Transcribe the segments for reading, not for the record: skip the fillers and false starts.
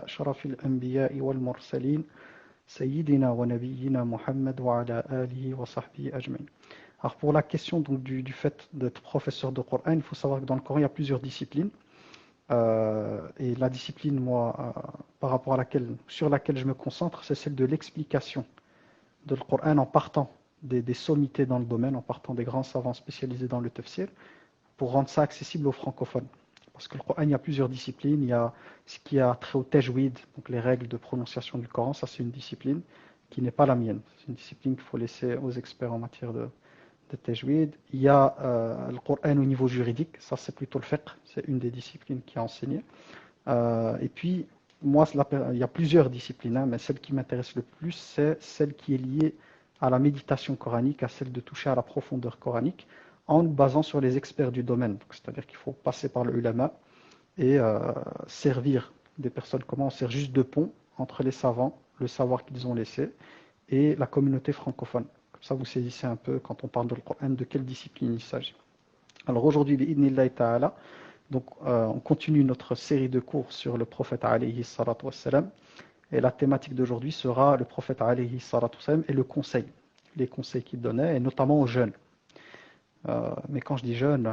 أشرف الأنبياء والمرسلين سيدنا ونبينا محمد وعلى آله وصحبه أجمعين. Alors pour la question donc, du fait d'être professeur de Coran, il faut savoir que dans le Coran il y a plusieurs disciplines. Et la discipline, par rapport sur laquelle je me concentre, c'est celle de l'explication de le Coran en partant des sommités dans le domaine, en partant des grands savants spécialisés dans le tafsir, pour rendre ça accessible aux francophones. Parce que le Coran, il y a plusieurs disciplines. Il y a ce qui a trait au tajwid, donc les règles de prononciation du Coran. Ça, c'est une discipline qui n'est pas la mienne. C'est une discipline qu'il faut laisser aux experts en matière de tajwid. Il y a le Coran au niveau juridique. Ça, c'est plutôt le fiqh. C'est une des disciplines qui est enseignée. Et puis, moi, il y a plusieurs disciplines, hein, mais celle qui m'intéresse le plus, c'est celle qui est liée à la méditation coranique, à celle de toucher à la profondeur coranique, en nous basant sur les experts du domaine. C'est-à-dire qu'il faut passer par le ulama et servir des personnes. Comment on sert juste de pont entre les savants, le savoir qu'ils ont laissé, et la communauté francophone. Comme ça, vous saisissez un peu, quand on parle de Coran, de quelle discipline il s'agit. Alors aujourd'hui, bi'idhnillahi ta'ala, donc on continue notre série de cours sur le prophète alayhi salatu wassalam, et la thématique d'aujourd'hui sera le prophète alayhi salatu wassalam et le conseil, les conseils qu'il donnait, et notamment aux jeunes. Mais quand je dis jeunes,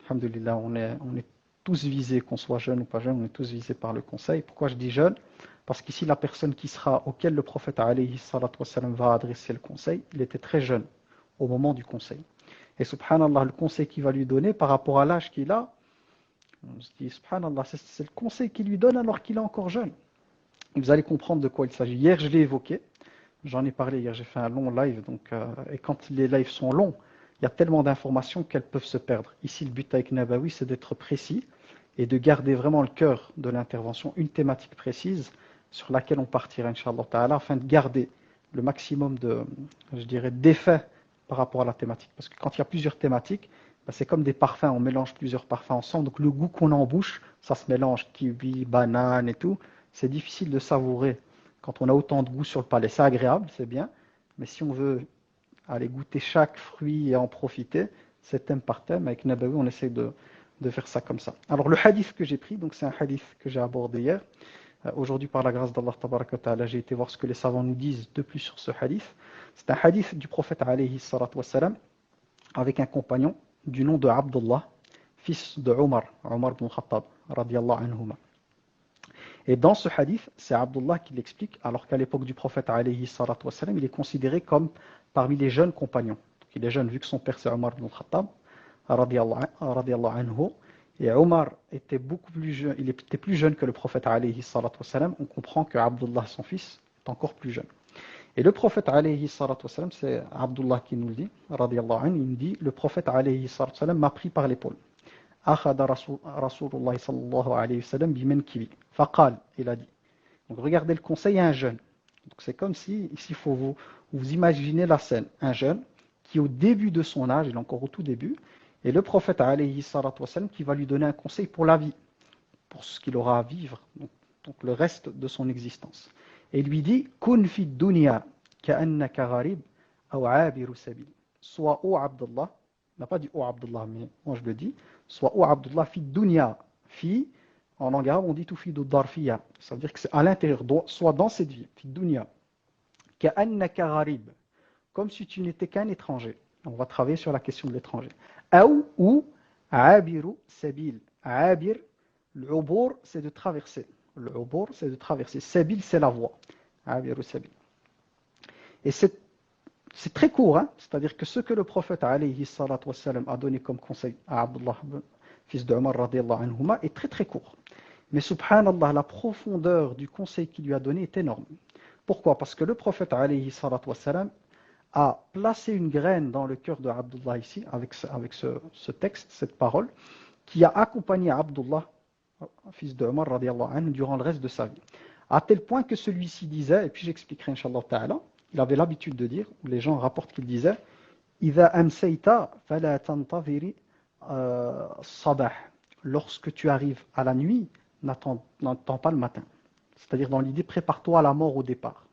alhamdoulilah, on est tous visés, qu'on soit jeune ou pas jeune, on est tous visés par le conseil. Pourquoi je dis jeune? Parce qu'ici, la personne auquel le prophète alayhi salatu wassalam va adresser le conseil, il était très jeune au moment du conseil. Et subhanallah, le conseil qu'il va lui donner par rapport à l'âge qu'il a, on se dit subhanallah, c'est le conseil qu'il lui donne alors qu'il est encore jeune. Et vous allez comprendre de quoi il s'agit. Hier, je l'ai évoqué, j'en ai parlé hier, j'ai fait un long live, et quand les lives sont longs, il y a tellement d'informations qu'elles peuvent se perdre. Ici, le but avec Nabawi, c'est d'être précis et de garder vraiment le cœur de l'intervention, une thématique précise sur laquelle on partira, Inch'Allah Ta'ala, afin de garder le maximum d'effets par rapport à la thématique. Parce que quand il y a plusieurs thématiques, c'est comme des parfums, on mélange plusieurs parfums ensemble, donc le goût qu'on a en bouche, ça se mélange, kiwi, banane et tout, c'est difficile de savourer quand on a autant de goût sur le palais. C'est agréable, c'est bien, mais si on veut aller goûter chaque fruit et en profiter, c'est thème par thème. Avec Nabawi, on essaie de faire ça comme ça. Alors le hadith que j'ai pris, donc c'est un hadith que j'ai abordé hier. Aujourd'hui, par la grâce d'Allah Tabaraka Ta'ala, j'ai été voir ce que les savants nous disent de plus sur ce hadith. C'est un hadith du prophète alayhi salatu wassalam, avec un compagnon du nom de Abdullah, fils de Omar ibn Khattab, radiyallahu anhuma. Et dans ce hadith, c'est Abdullah qui l'explique, alors qu'à l'époque du prophète alayhi salatu wassalam, il est considéré comme parmi les jeunes compagnons. Donc, il est jeune, vu que son père c'est Omar ibn Khattab, radiyallahu anhu, et Omar était beaucoup plus jeune, il était plus jeune que le prophète alayhi salatu wassalam. On comprend que Abdullah, son fils, est encore plus jeune. Et le prophète alayhi salatu wassalam, c'est Abdullah qui nous le dit, radiyallahu anhu, il nous dit, le prophète alayhi salatu wassalam m'a pris par l'épaule. Akhada Rasulullah sallallahu alayhi wa sallam bimankibi. Faqal, il a dit. Donc regardez le conseil à un jeune. Donc c'est comme si, ici il faut vous imaginez la scène. Un jeune qui au début de son âge, il est encore au tout début, et le prophète alayhi salatu wassalam qui va lui donner un conseil pour la vie, pour ce qu'il aura à vivre, donc le reste de son existence. Et il lui dit, kun fi dunya ka'annaka gharib aw 'abiru sabil. Sois ô Abdullah, il n'a pas dit ô Abdullah, mais moi je le dis, soit ô Abdullah fi dunya, fi, en langue arabe on dit tout fi du darfiya, ça veut dire que c'est à l'intérieur, soit dans cette vie, fi dunya, ka'annaka gharib, comme si tu n'étais qu'un étranger. On va travailler sur la question de l'étranger. Ou abiru sabil. Abir, le ubur, c'est de traverser. Le ubur, c'est de traverser. Sabil, c'est la voie. Abiru sabil. Et c'est très court, hein? C'est-à-dire que ce que le prophète alayhi salatu wassalam a donné comme conseil à Abdullah, fils de Omar radiyallahu anhuma, est très très court. Mais subhanallah, la profondeur du conseil qu'il lui a donné est énorme. Pourquoi? Parce que le prophète alayhi salatu wassalam a placé une graine dans le cœur de Abdullah ici, avec ce texte, cette parole, qui a accompagné Abdullah, fils de Omar radiyallahu anhu, durant le reste de sa vie. À tel point que celui-ci disait, et puis j'expliquerai inshallah ta'ala, il avait l'habitude de dire, les gens rapportent qu'il disait, إِذَا أَمْسَيْتَ فَلَا تَنْتَظِرِ الصَّبَاحِ. Lorsque tu arrives à la nuit, n'attends pas le matin. C'est-à-dire dans l'idée, prépare-toi à la mort au départ.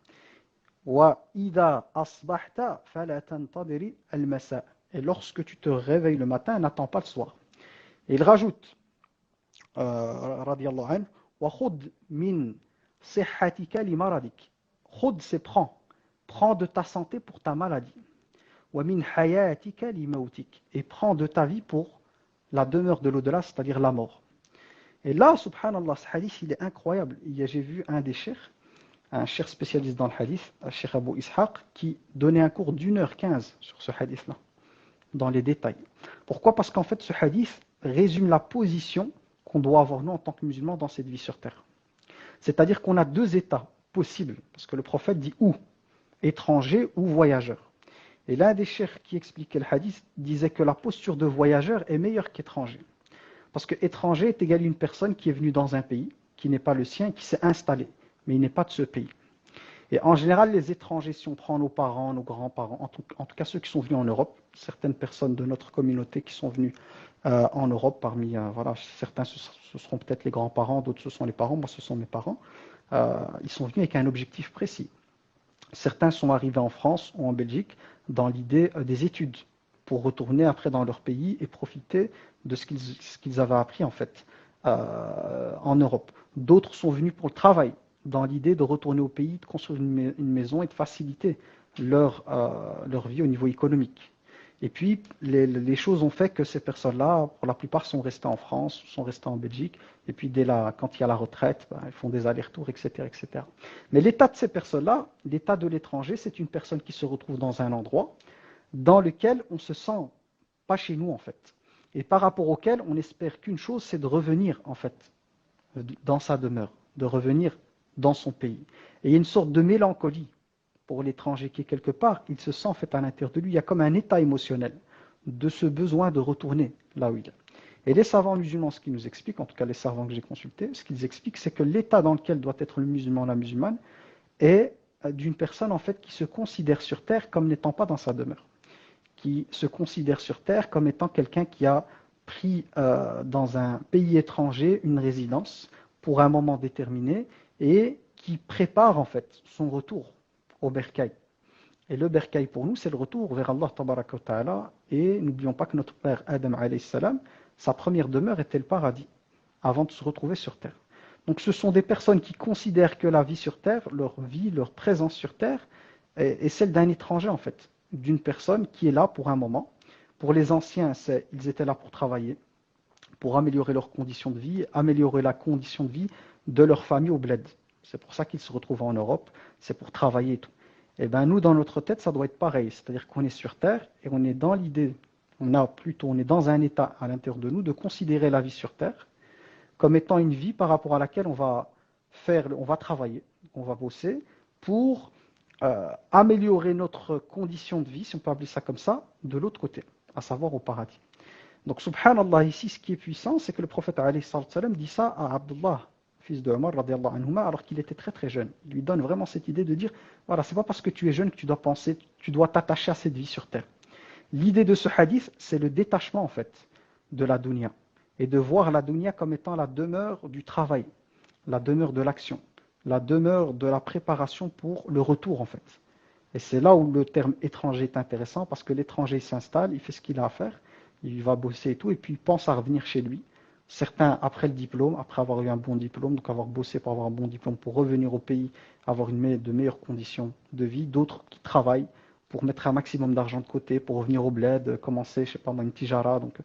وَإِذَا أَصْبَحْتَ فَلَا تَنْتَظِرِ الْمَسَاءِ. Et lorsque tu te réveilles le matin, n'attends pas le soir. Et il rajoute, radiyallahu anhu, وَخُذْ مِنْ صِحَّتِكَ لِمَرَضِكَ. Khud, c'est prends. Prends de ta santé pour ta maladie. وَمِنْ حَيَاتِكَ لِمَوْتِكَ. Et prends de ta vie pour la demeure de l'au-delà, c'est-à-dire la mort. Et là, subhanallah, ce hadith, il est incroyable. J'ai vu un des cheikhs, un cheikh spécialiste dans le hadith, un cheikh Abu Ishaq, qui donnait un cours d'1h15 sur ce hadith-là, dans les détails. Pourquoi? Parce qu'en fait, ce hadith résume la position qu'on doit avoir, nous, en tant que musulmans, dans cette vie sur terre. C'est-à-dire qu'on a deux états possibles, parce que le prophète dit ou étranger ou voyageur. Et l'un des cheikhs qui expliquait le hadith disait que la posture de voyageur est meilleure qu'étranger. Parce que étranger est égal à une personne qui est venue dans un pays, qui n'est pas le sien, qui s'est installé, mais il n'est pas de ce pays. Et en général, les étrangers, si on prend nos parents, nos grands-parents, en tout cas ceux qui sont venus en Europe, certaines personnes de notre communauté qui sont venues en Europe, parmi, voilà, certains ce seront peut-être les grands-parents, d'autres ce sont les parents, moi ce sont mes parents, ils sont venus avec un objectif précis. Certains sont arrivés en France ou en Belgique dans l'idée des études, pour retourner après dans leur pays et profiter de ce qu'ils avaient appris en fait en Europe. D'autres sont venus pour le travail, dans l'idée de retourner au pays, de construire une maison et de faciliter leur vie au niveau économique. Et puis, les choses ont fait que ces personnes-là, pour la plupart, sont restées en France, sont restées en Belgique, et puis quand il y a la retraite, elles font des allers-retours, etc., etc. Mais l'état de ces personnes-là, l'état de l'étranger, c'est une personne qui se retrouve dans un endroit dans lequel on se sent pas chez nous, en fait. Et par rapport auquel on espère qu'une chose, c'est de revenir, en fait, dans sa demeure, de revenir dans son pays. Et il y a une sorte de mélancolie pour l'étranger qui est quelque part, il se sent en fait à l'intérieur de lui, il y a comme un état émotionnel de ce besoin de retourner là où il est. Et les savants musulmans, ce qu'ils nous expliquent, en tout cas les savants que j'ai consultés, ce qu'ils expliquent, c'est que l'état dans lequel doit être le musulman, la musulmane, est d'une personne en fait qui se considère sur terre comme n'étant pas dans sa demeure, qui se considère sur terre comme étant quelqu'un qui a pris dans un pays étranger une résidence pour un moment déterminé et qui prépare en fait son retour au bercail. Et le bercail pour nous, c'est le retour vers Allah tabaraka wa ta'ala. Et n'oublions pas que notre père Adam alayhi salam, sa première demeure était le paradis, avant de se retrouver sur terre. Donc ce sont des personnes qui considèrent que la vie sur terre, leur vie, leur présence sur terre, est celle d'un étranger en fait, d'une personne qui est là pour un moment. Pour les anciens, ils étaient là pour travailler, pour améliorer leurs conditions de vie, améliorer la condition de vie de leur famille au bled. C'est pour ça qu'ils se retrouvent en Europe, c'est pour travailler et tout. Et bien nous, dans notre tête, ça doit être pareil. C'est-à-dire qu'on est sur Terre et on est dans l'idée, on est dans un état à l'intérieur de nous de considérer la vie sur Terre comme étant une vie par rapport à laquelle on va travailler, on va bosser pour améliorer notre condition de vie, si on peut appeler ça comme ça, de l'autre côté, à savoir au paradis. Donc subhanallah, ici, ce qui est puissant, c'est que le prophète alayhi salam dit ça à Abdullah, fils de Omar, radiallahu anhuma, alors qu'il était très très jeune. Il lui donne vraiment cette idée de dire, voilà, c'est pas parce que tu es jeune que tu dois penser, tu dois t'attacher à cette vie sur terre. L'idée de ce hadith, c'est le détachement en fait de la dunya, et de voir la dunya comme étant la demeure du travail, la demeure de l'action, la demeure de la préparation pour le retour en fait. Et c'est là où le terme étranger est intéressant, parce que l'étranger s'installe, il fait ce qu'il a à faire, il va bosser et tout, et puis il pense à revenir chez lui. Certains, après le diplôme, après avoir eu un bon diplôme, donc avoir bossé pour avoir un bon diplôme, pour revenir au pays, avoir de meilleures conditions de vie. D'autres qui travaillent pour mettre un maximum d'argent de côté, pour revenir au bled, commencer, je sais pas moi, une tijara, donc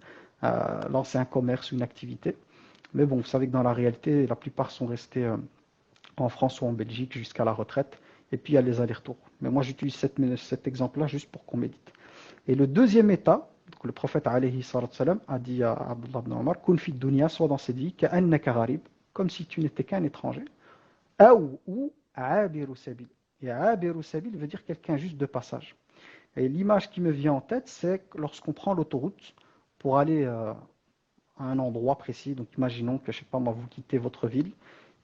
lancer un commerce, une activité. Mais bon, vous savez que dans la réalité, la plupart sont restés en France ou en Belgique jusqu'à la retraite, et puis il y a les allers-retours. Mais moi j'utilise cet exemple-là juste pour qu'on médite. Et le deuxième état, donc le prophète alayhi salam a dit à Abdullah ibn Omar, kun fi dunya, soit dans cette vie, ka'annaka gharib, comme si tu n'étais qu'un étranger, ou abiru sabil. Et abiru sabil veut dire quelqu'un juste de passage. Et l'image qui me vient en tête, c'est lorsqu'on prend l'autoroute pour aller à un endroit précis. Donc imaginons que, je sais pas moi, vous quittez votre ville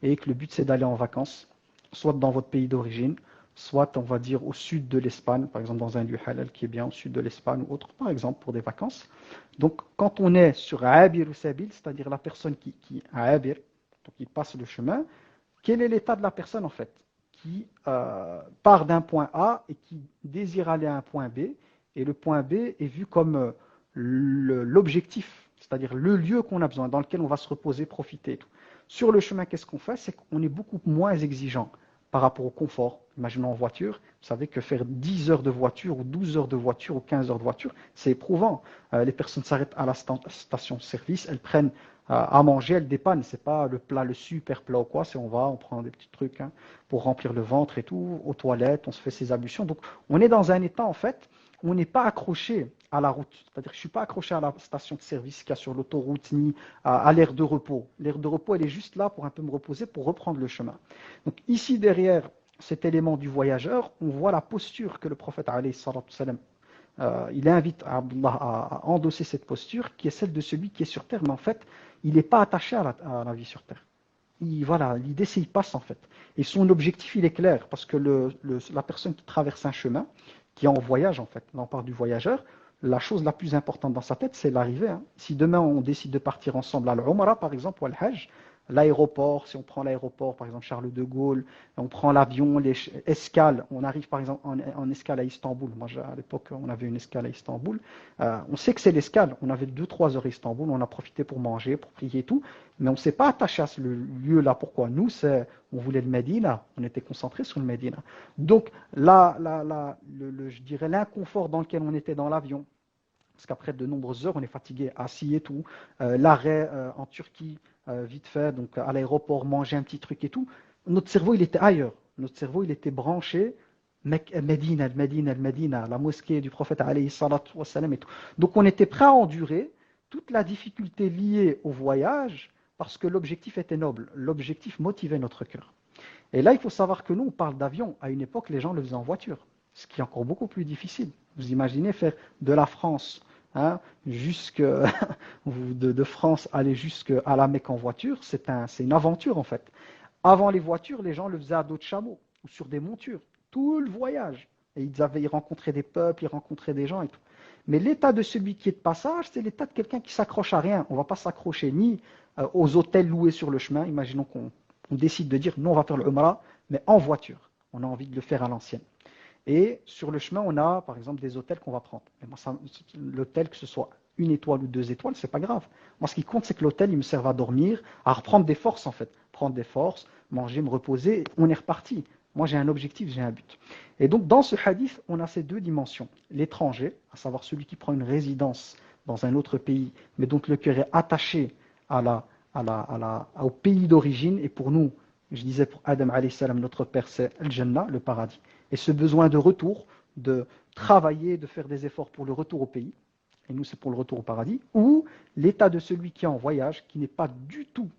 et que le but c'est d'aller en vacances, soit dans votre pays d'origine, soit on va dire au sud de l'Espagne, par exemple dans un lieu halal qui est bien au sud de l'Espagne ou autre, par exemple pour des vacances. Donc quand on est sur Abir ou Sabil, c'est-à-dire la personne qui Abir, donc qui passe le chemin, quel est l'état de la personne en fait qui part d'un point A et qui désire aller à un point B, et le point B est vu comme l'objectif, c'est-à-dire le lieu qu'on a besoin, dans lequel on va se reposer, profiter. Sur le chemin, qu'est-ce qu'on fait? C'est qu'on est beaucoup moins exigeant par rapport au confort. Imaginons en voiture, vous savez que faire 10 heures de voiture, ou 12 heures de voiture, ou 15 heures de voiture, c'est éprouvant. Les personnes s'arrêtent à la station-service, elles prennent à manger, elles dépannent. C'est pas le plat, le super plat ou quoi, c'est on prend des petits trucs pour remplir le ventre et tout, aux toilettes, on se fait ses ablutions. Donc on est dans un état en fait où on n'est pas accroché à la route. C'est-à-dire que je ne suis pas accroché à la station de service qu'il y a sur l'autoroute, ni à l'aire de repos. L'aire de repos, elle est juste là pour un peu me reposer, pour reprendre le chemin. Donc ici, derrière cet élément du voyageur, on voit la posture que le prophète, alayhi salatu wassalam, il invite Abdullah à endosser cette posture, qui est celle de celui qui est sur terre, mais en fait, il n'est pas attaché à la vie sur terre. Voilà, l'idée, c'est qu'il passe en fait. Et son objectif, il est clair, parce que la personne qui traverse un chemin, qui est en voyage en fait, là on parle du voyageur, la chose la plus importante dans sa tête, c'est l'arrivée. Si demain on décide de partir ensemble à l'Umrah par exemple, ou à l'Hajj, l'aéroport, si on prend l'aéroport, par exemple Charles de Gaulle, on prend l'avion, les escales, on arrive par exemple en escale à Istanbul. Moi, à l'époque, on avait une escale à Istanbul. On sait que c'est l'escale. On avait 2-3 heures à Istanbul, on a profité pour manger, pour prier et tout, mais on ne s'est pas attaché à ce lieu-là. Pourquoi? Nous, on voulait le Médina, on était concentré sur le Médina. Donc, là, je dirais l'inconfort dans lequel on était dans l'avion, parce qu'après de nombreuses heures, on est fatigué, assis et tout. L'arrêt en Turquie, vite fait, donc à l'aéroport, manger un petit truc et tout. Notre cerveau, il était ailleurs. Notre cerveau, il était branché Médina, Médina, la mosquée du prophète alayhi salatu wassalam et tout. Donc on était prêt à endurer toute la difficulté liée au voyage parce que l'objectif était noble. L'objectif motivait notre cœur. Et là, il faut savoir que nous, on parle d'avion. À une époque, les gens le faisaient en voiture, ce qui est encore beaucoup plus difficile. Vous imaginez faire de la France, de France aller jusqu'à la Mecque en voiture, c'est une aventure en fait. Avant les voitures, les gens le faisaient à dos de chameau ou sur des montures, tout le voyage. Et ils rencontraient des peuples, ils rencontraient des gens et tout. Mais l'état de celui qui est de passage, c'est l'état de quelqu'un qui s'accroche à rien. On ne va pas s'accrocher ni aux hôtels loués sur le chemin. Imaginons qu'on décide de dire, non, on va faire le Umrah, mais en voiture. On a envie de le faire à l'ancienne. Et sur le chemin, on a par exemple des hôtels qu'on va prendre. Mais moi, l'hôtel, que ce soit 1 étoile ou 2 étoiles, c'est pas grave. Moi, ce qui compte, c'est que l'hôtel, il me serve à dormir, à reprendre des forces en fait. Prendre des forces, manger, me reposer, on est reparti. Moi, j'ai un objectif, j'ai un but. Et donc, dans ce hadith, on a ces deux dimensions. L'étranger, à savoir celui qui prend une résidence dans un autre pays, mais dont le cœur est attaché au pays d'origine. Et pour nous, je disais pour Adam alayhi salam, notre père, c'est Al-Jannah, le paradis. Et ce besoin de retour, de travailler, de faire des efforts pour le retour au pays, et nous c'est pour le retour au paradis, ou l'état de celui qui est en voyage, qui n'est pas du tout,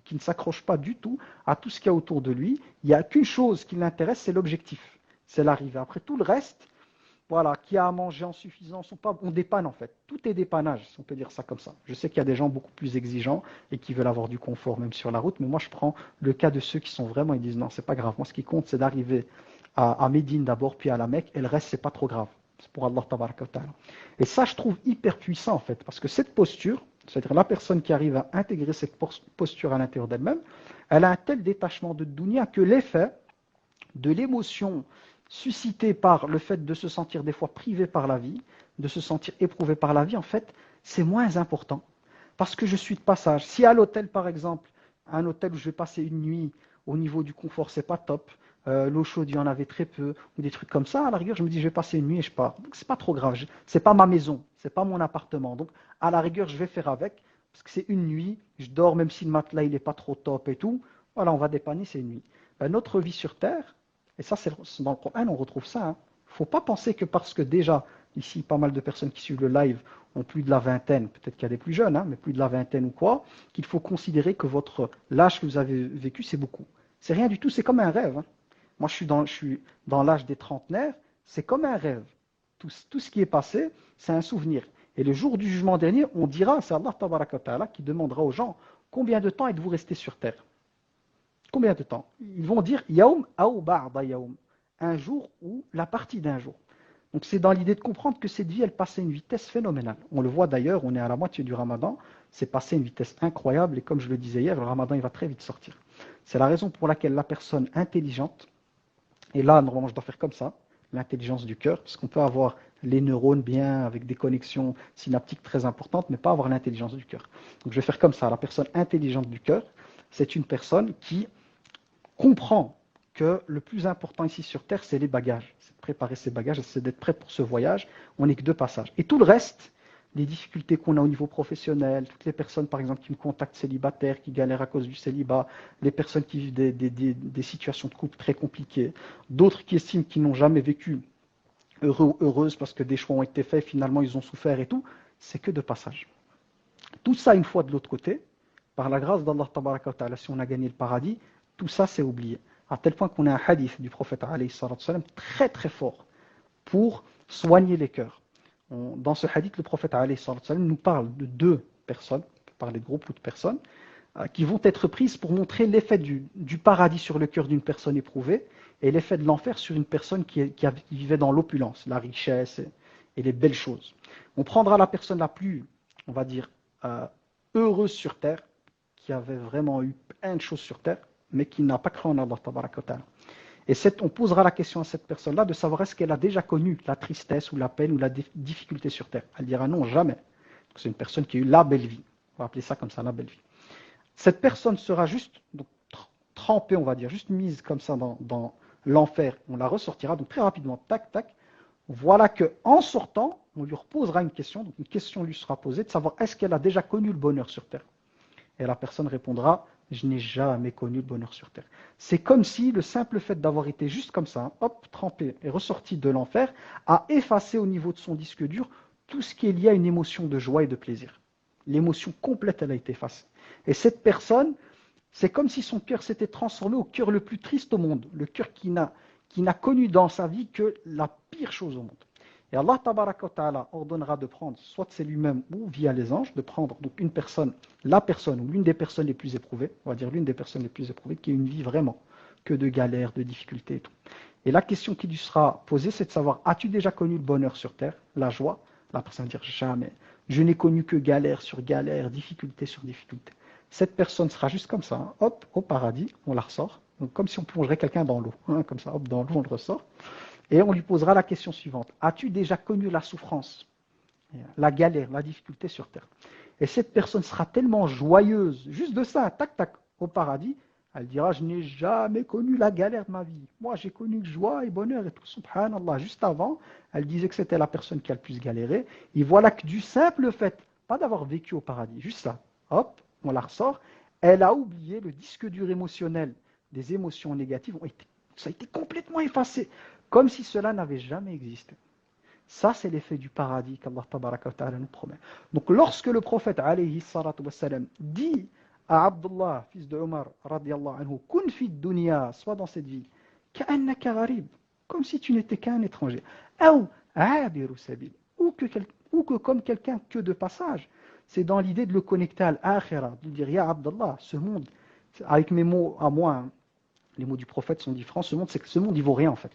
qui ne s'accroche pas du tout à tout ce qu'il y a autour de lui. Il n'y a qu'une chose qui l'intéresse, c'est l'objectif, c'est l'arrivée. Après tout le reste, voilà, qui a à manger en suffisance ou pas, on dépanne en fait. Tout est dépannage, si on peut dire ça comme ça. Je sais qu'il y a des gens beaucoup plus exigeants et qui veulent avoir du confort même sur la route, mais moi je prends le cas de ceux qui sont vraiment, ils disent non, c'est pas grave. Moi ce qui compte, c'est d'arriver à Médine d'abord, puis à la Mecque, et le reste, c'est pas trop grave. C'est pour Allah tabaraka wa ta'ala. Et ça, je trouve hyper puissant en fait, parce que cette posture, c'est-à-dire la personne qui arrive à intégrer cette posture à l'intérieur d'elle-même, elle a un tel détachement de dunya que l'effet de l'émotion suscitée par le fait de se sentir des fois privé par la vie, de se sentir éprouvé par la vie, en fait, c'est moins important. Parce que je suis de passage. Si à l'hôtel, par exemple, un hôtel où je vais passer une nuit, au niveau du confort, c'est pas top, l'eau chaude, il y en avait très peu, ou des trucs comme ça, à la rigueur, je me dis, je vais passer une nuit et je pars. Donc, c'est pas trop grave. C'est pas ma maison, c'est pas mon appartement. Donc, à la rigueur, je vais faire avec, parce que c'est une nuit, je dors même si le matelas, il est pas trop top et tout. Voilà, on va dépanner, c'est une nuit. Notre vie sur Terre, et ça, c'est dans le Coran, on retrouve ça. Il ne faut pas penser que parce que déjà, ici, pas mal de personnes qui suivent le live ont plus de la vingtaine, peut-être qu'il y a des plus jeunes, mais plus de la vingtaine ou quoi, qu'il faut considérer que l'âge que vous avez vécu, c'est beaucoup. C'est rien du tout, c'est comme un rêve. Moi, je suis dans l'âge des trentenaires, c'est comme un rêve. Tout ce qui est passé, c'est un souvenir. Et le jour du jugement dernier, on dira, c'est Allah tabaraka wa ta'ala qui demandera aux gens, combien de temps êtes-vous restés sur terre? Combien de temps? Ils vont dire Yaoum ou ba'da yaoum, un jour ou la partie d'un jour. Donc c'est dans l'idée de comprendre que cette vie, elle passe à une vitesse phénoménale. On le voit d'ailleurs, on est à la moitié du Ramadan, c'est passé à une vitesse incroyable et comme je le disais hier, le Ramadan il va très vite sortir. C'est la raison pour laquelle la personne intelligente, et là normalement je dois faire comme ça, l'intelligence du cœur, parce qu'on peut avoir les neurones bien avec des connexions synaptiques très importantes, mais pas avoir l'intelligence du cœur. Donc je vais faire comme ça, la personne intelligente du cœur, c'est une personne qui comprend que le plus important ici sur Terre, c'est les bagages. C'est de préparer ses bagages, c'est d'être prêt pour ce voyage. On n'est que 2 passages. Et tout le reste, les difficultés qu'on a au niveau professionnel, toutes les personnes, par exemple, qui me contactent célibataires, qui galèrent à cause du célibat, les personnes qui vivent des situations de couple très compliquées, d'autres qui estiment qu'ils n'ont jamais vécu heureuses parce que des choix ont été faits, finalement ils ont souffert et tout, c'est que 2 passages. Tout ça, une fois de l'autre côté, par la grâce d'Allah Tabaraka wa Ta'ala, si on a gagné le paradis, tout ça c'est oublié. À tel point qu'on a un hadith du prophète alayhi salatu wasalam très très fort pour soigner les cœurs. Dans ce hadith, le prophète alayhi salatu wasalam nous parle de 2 personnes, on peut parler de groupes ou de personnes, qui vont être prises pour montrer l'effet du paradis sur le cœur d'une personne éprouvée et l'effet de l'enfer sur une personne qui vivait dans l'opulence, la richesse et les belles choses. On prendra la personne la plus, on va dire, heureuse sur terre, qui avait vraiment eu plein de choses sur terre, mais qui n'a pas cru en Allah Tabaraka wa Ta'ala. Et on posera la question à cette personne-là de savoir est-ce qu'elle a déjà connu la tristesse ou la peine ou la difficulté sur terre. Elle dira non, jamais. C'est une personne qui a eu la belle vie. On va appeler ça comme ça, la belle vie. Cette personne sera juste donc, trempée, on va dire, juste mise comme ça dans l'enfer. On la ressortira donc très rapidement, tac, tac. Voilà qu'en sortant, on lui reposera une question. Donc une question lui sera posée de savoir est-ce qu'elle a déjà connu le bonheur sur terre. Et la personne répondra je n'ai jamais connu le bonheur sur terre. C'est comme si le simple fait d'avoir été juste comme ça, hop, trempé et ressorti de l'enfer, a effacé au niveau de son disque dur tout ce qui est lié à une émotion de joie et de plaisir. L'émotion complète, elle a été effacée. Et cette personne, c'est comme si son cœur s'était transformé au cœur le plus triste au monde, le cœur qui n'a connu dans sa vie que la pire chose au monde. Et Allah Tabaraka wa Ta'ala ordonnera de prendre, soit c'est lui-même ou via les anges, de prendre donc une personne, la personne ou l'une des personnes les plus éprouvées, on va dire l'une des personnes les plus éprouvées, qui a une vie vraiment que de galères, de difficultés et tout. Et la question qui lui sera posée, c'est de savoir, as-tu déjà connu le bonheur sur terre, la joie? La personne va dire, jamais. Je n'ai connu que galère sur galère, difficulté sur difficulté. Cette personne sera juste comme ça, hein, hop, au paradis, on la ressort, donc comme si on plongerait quelqu'un dans l'eau, hein, comme ça, hop, dans l'eau, on le ressort. Et on lui posera la question suivante. As-tu déjà connu la souffrance, la galère, la difficulté sur terre? Et cette personne sera tellement joyeuse, juste de ça, tac, tac, au paradis, elle dira, je n'ai jamais connu la galère de ma vie. Moi, j'ai connu joie et bonheur et tout, subhanallah. Juste avant, elle disait que c'était la personne qui a le plus galéré. Et voilà que du simple fait, pas d'avoir vécu au paradis, juste ça, hop, on la ressort, elle a oublié le disque dur émotionnel. Des émotions négatives, ça a été complètement effacé. Comme si cela n'avait jamais existé. Ça, c'est l'effet du paradis qu'Allah Tabaraka wa Ta'ala nous promet. Donc, lorsque le prophète alayhi salatu wa salam dit à Abdullah, fils de Omar, radiyallahu anhu, kun fi dunya, soit dans cette vie, ka'annaka gharib, comme si tu n'étais qu'un étranger, ou abiru sabil, ou que comme quelqu'un que de passage. C'est dans l'idée de le connecter à l'akhirah, de dire, ya Abdullah, ce monde, avec mes mots à moi, hein, les mots du prophète sont différents, ce monde, c'est que ce monde, il vaut rien en fait.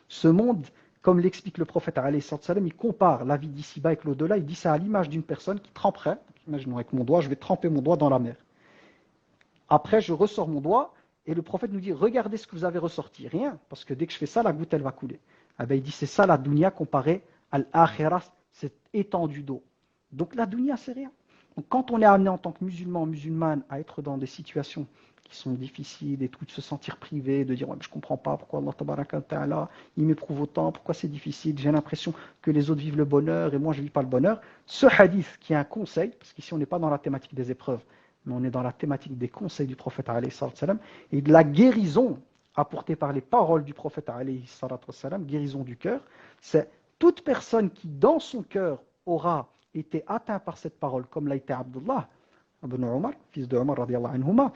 Ce monde, comme l'explique le prophète, il compare la vie d'ici-bas avec l'au-delà, il dit ça à l'image d'une personne qui tremperait, imaginons avec mon doigt, je vais tremper mon doigt dans la mer. Après, je ressors mon doigt, et le prophète nous dit, regardez ce que vous avez ressorti. Rien, parce que dès que je fais ça, la goutte, elle va couler. Ah ben, il dit, c'est ça la dunya comparée à l'akhirah, cette étendue d'eau. Donc la dunya, c'est rien. Donc quand on est amené en tant que musulman, musulmane, à être dans des situations qui sont difficiles et tout, de se sentir privé, de dire ouais, mais je ne comprends pas pourquoi Allah Tabaraka wa Ta'ala il m'éprouve autant, pourquoi c'est difficile, j'ai l'impression que les autres vivent le bonheur et moi je ne vis pas le bonheur. Ce hadith qui est un conseil, parce qu'ici on n'est pas dans la thématique des épreuves, mais on est dans la thématique des conseils du prophète alayhi salam et de la guérison apportée par les paroles du prophète alayhi salam, guérison du cœur, c'est toute personne qui dans son cœur aura été atteint par cette parole, comme l'a été Abdullah ibn Omar, fils de Omar radiyallahu anhuma,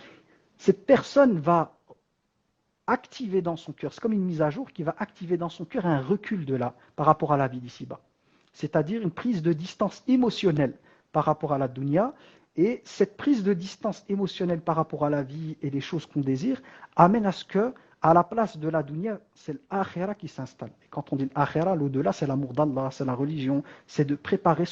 cette personne va activer dans son cœur, c'est comme une mise à jour qui va activer dans son cœur un recul de là par rapport à la vie d'ici-bas. C'est-à-dire une prise de distance émotionnelle par rapport à la dunya, et cette prise de distance émotionnelle par rapport à la vie et les choses qu'on désire amène à ce que, à la place de la dunya, c'est l'akhira qui s'installe. Et quand on dit l'akhira, l'au-delà, c'est l'amour d'Allah, c'est la religion, c'est de préparer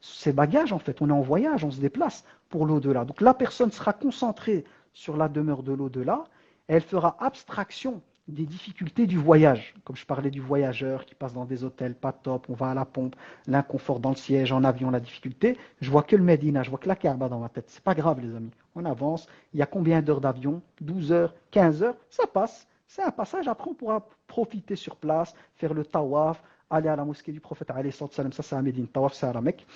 ses bagages en fait. On est en voyage, on se déplace pour l'au-delà. Donc la personne sera concentrée sur la demeure de l'au-delà, elle fera abstraction des difficultés du voyage. Comme je parlais du voyageur qui passe dans des hôtels pas top, on va à la pompe, l'inconfort dans le siège, en avion, la difficulté. Je vois que le Médina, je vois que la Kaaba dans ma tête. C'est pas grave, les amis. On avance. Il y a combien d'heures d'avion? 12 heures, 15 heures, ça passe. C'est un passage. Après, on pourra profiter sur place, faire le tawaf, aller à la mosquée du prophète, alayhi salam, ça c'est à Médine, tawaf c'est à la Mecque,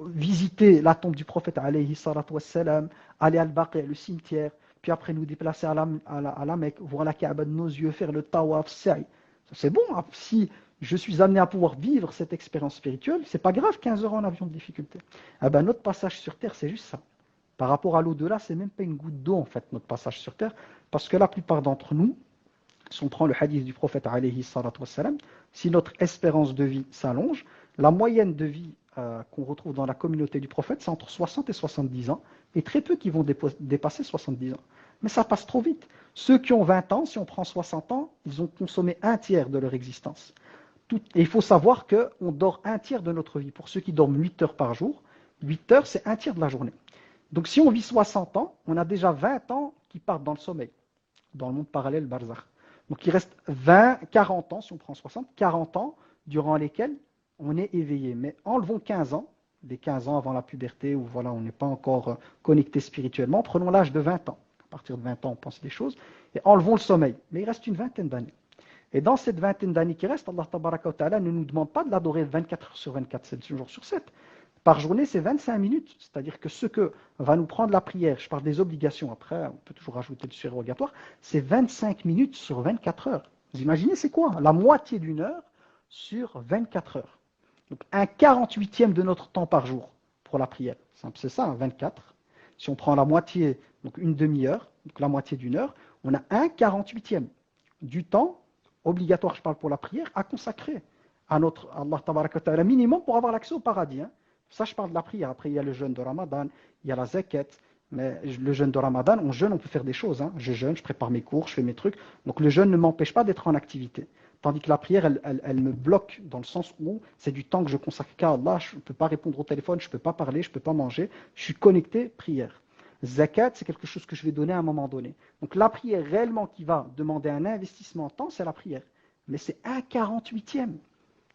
visiter la tombe du prophète, alayhi salam, aller à Al-Baqi, le cimetière, puis après nous déplacer à la Mecque, voir la Kaaba de nos yeux, faire le tawaf, c'est bon. Si je suis amené à pouvoir vivre cette expérience spirituelle, c'est pas grave, 15 heures en avion de difficulté. Ah ben, notre passage sur terre, c'est juste ça. Par rapport à l'au-delà, c'est même pas une goutte d'eau en fait, notre passage sur terre, parce que la plupart d'entre nous, si on prend le hadith du prophète alayhi salatu wassalam, si notre espérance de vie s'allonge, la moyenne de vie qu'on retrouve dans la communauté du prophète, c'est entre 60 et 70 ans, et très peu qui vont dépasser 70 ans. Mais ça passe trop vite. Ceux qui ont 20 ans, si on prend 60 ans, ils ont consommé un tiers de leur existence. Et il faut savoir qu'on dort un tiers de notre vie. Pour ceux qui dorment 8 heures par jour, 8 heures, c'est un tiers de la journée. Donc si on vit 60 ans, on a déjà 20 ans qui partent dans le sommeil, dans le monde parallèle barzakh. Donc il reste 40 ans, si on prend 60, 40 ans durant lesquels on est éveillé. Mais enlevons 15 ans, les 15 ans avant la puberté, où voilà, on n'est pas encore connecté spirituellement, prenons l'âge de 20 ans. À partir de 20 ans, on pense des choses, et enlevons le sommeil. Mais il reste une vingtaine d'années. Et dans cette vingtaine d'années qui reste, Allah Tabaraka wa Ta'ala ne nous demande pas de l'adorer 24 heures sur 24, 7 jours sur 7. Par journée, c'est 25 minutes. C'est-à-dire que ce que va nous prendre la prière, je parle des obligations, après, on peut toujours rajouter du surrogatoire, c'est 25 minutes sur 24 heures. Vous imaginez, c'est quoi? La moitié d'une heure sur 24 heures. Donc, un 48e de notre temps par jour pour la prière. C'est ça, 24. Si on prend la moitié, donc une demi-heure, donc la moitié d'une heure, on a un 48e du temps obligatoire, je parle pour la prière, à consacrer à notre Allah Tabaraka wa Ta'ala minimum pour avoir l'accès au paradis. Ça, je parle de la prière. Après, il y a le jeûne de Ramadan, il y a la zakat. Mais le jeûne de Ramadan, on jeûne, on peut faire des choses. Je jeûne, je prépare mes cours, je fais mes trucs. Donc le jeûne ne m'empêche pas d'être en activité. Tandis que la prière, elle me bloque dans le sens où c'est du temps que je consacre qu'à Allah. Je ne peux pas répondre au téléphone, je ne peux pas parler, je ne peux pas manger. Je suis connecté, prière. Zakat, c'est quelque chose que je vais donner à un moment donné. Donc la prière réellement qui va demander un investissement en temps, c'est la prière. Mais c'est un 48e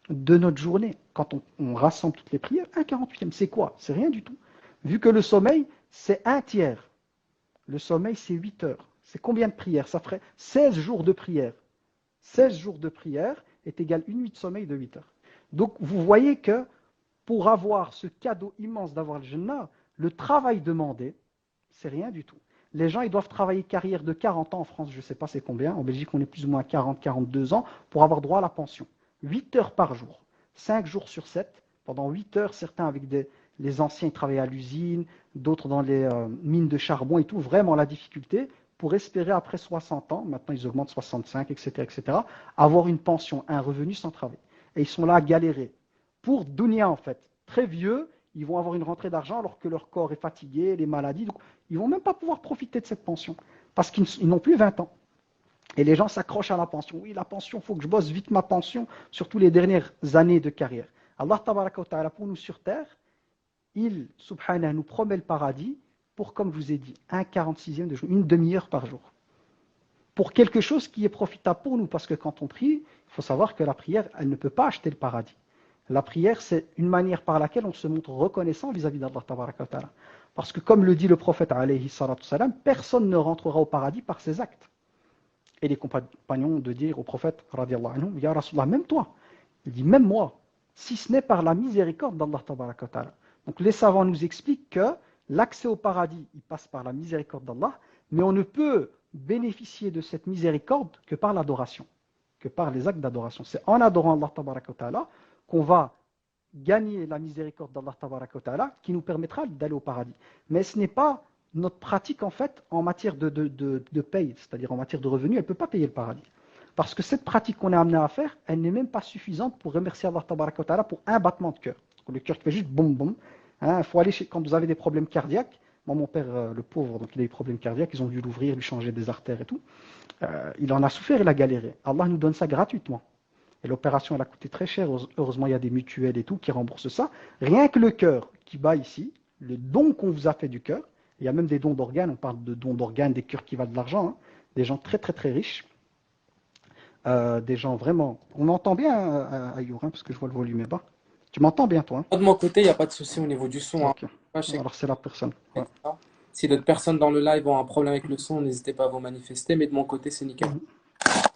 de notre journée, quand on rassemble toutes les prières, un 48e, c'est quoi? C'est rien du tout. Vu que le sommeil, c'est un tiers. Le sommeil, c'est 8 heures. C'est combien de prières? Ça ferait 16 jours de prière. 16 jours de prière est égal une nuit de sommeil de 8 heures. Donc, vous voyez que pour avoir ce cadeau immense d'avoir le Jannah, le travail demandé, c'est rien du tout. Les gens, ils doivent travailler carrière de 40 ans en France, je ne sais pas c'est combien. En Belgique, on est plus ou moins à 40, 42 ans pour avoir droit à la pension. 8 heures par jour, 5 jours sur 7, pendant 8 heures, certains avec les anciens ils travaillaient à l'usine, d'autres dans les mines de charbon et tout, vraiment la difficulté pour espérer après 60 ans, maintenant ils augmentent 65, etc., avoir une pension, un revenu sans travail. Et ils sont là à galérer. Pour dunya en fait, très vieux, ils vont avoir une rentrée d'argent alors que leur corps est fatigué, les maladies, donc ils ne vont même pas pouvoir profiter de cette pension, parce qu'ils n'ont plus 20 ans. Et les gens s'accrochent à la pension. Oui, la pension, il faut que je bosse vite ma pension, surtout les dernières années de carrière. Allah Tabaraka wa Ta'ala, pour nous sur terre, il, subhanahu, nous promet le paradis pour, comme je vous ai dit, un 46e de jour, une demi-heure par jour. Pour quelque chose qui est profitable pour nous, parce que quand on prie, il faut savoir que la prière, elle ne peut pas acheter le paradis. La prière, c'est une manière par laquelle on se montre reconnaissant vis-à-vis d'Allah Tabaraka wa Ta'ala. Parce que comme le dit le prophète, alayhi salatu salam, personne ne rentrera au paradis par ses actes. Et les compagnons de dire au prophète, radiallahu anhu, ya Rasulallah, même toi, il dit même moi, si ce n'est par la miséricorde d'Allah Tabaraka wa Ta'ala. Donc les savants nous expliquent que l'accès au paradis, il passe par la miséricorde d'Allah, mais on ne peut bénéficier de cette miséricorde que par l'adoration, que par les actes d'adoration. C'est en adorant Allah Tabaraka wa Ta'ala qu'on va gagner la miséricorde d'Allah Tabaraka wa Ta'ala qui nous permettra d'aller au paradis. Mais ce n'est pas notre pratique en fait en matière de paye, c'est-à-dire en matière de revenus, elle ne peut pas payer le paradis. Parce que cette pratique qu'on est amené à faire, elle n'est même pas suffisante pour remercier Allah Tabaraka wa Ta'ala pour un battement de cœur. Le cœur qui fait juste boum boum. Il faut aller quand vous avez des problèmes cardiaques. Moi, mon père, le pauvre, donc il a eu des problèmes cardiaques, ils ont dû l'ouvrir, lui changer des artères et tout. Il en a souffert, il a galéré. Allah nous donne ça gratuitement. Et l'opération, elle a coûté très cher. Heureusement, il y a des mutuelles et tout qui remboursent ça. Rien que le cœur qui bat ici, le don qu'on vous a fait du cœur, il y a même des dons d'organes, on parle de dons d'organes, des cœurs qui valent de l'argent, des gens très très très riches. des gens vraiment. On m'entend bien, Ayour, hein, parce que je vois le volume est bas. Tu m'entends bien, toi, hein? Moi, de mon côté, il n'y a pas de souci au niveau du son, hein. Ok. Moi, je sais que Alors c'est la personne. Ouais. ça. Si d'autres personnes dans le live ont un problème avec le son, n'hésitez pas à vous manifester, mais de mon côté, c'est nickel. Mhm.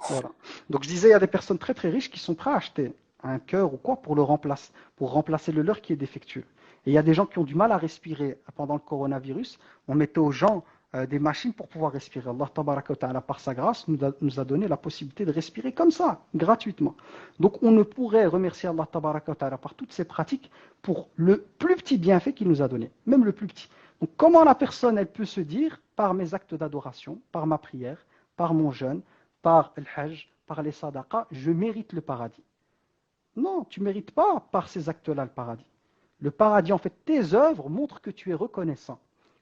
Voilà. Donc je disais, il y a des personnes très très riches qui sont prêtes à acheter un cœur ou quoi pour remplacer le leur qui est défectueux. Et il y a des gens qui ont du mal à respirer pendant le coronavirus. On mettait aux gens des machines pour pouvoir respirer. Allah tabaraka wa ta'ala, par sa grâce, nous a donné la possibilité de respirer comme ça, gratuitement. Donc on ne pourrait remercier Allah tabaraka wa ta'ala par toutes ces pratiques pour le plus petit bienfait qu'il nous a donné, même le plus petit. Donc comment la personne, elle peut se dire, par mes actes d'adoration, par ma prière, par mon jeûne, par le hajj, par les sadaqas, je mérite le paradis. Non, tu ne mérites pas par ces actes-là le paradis. Le paradis, en fait, tes œuvres montrent que tu es reconnaissant.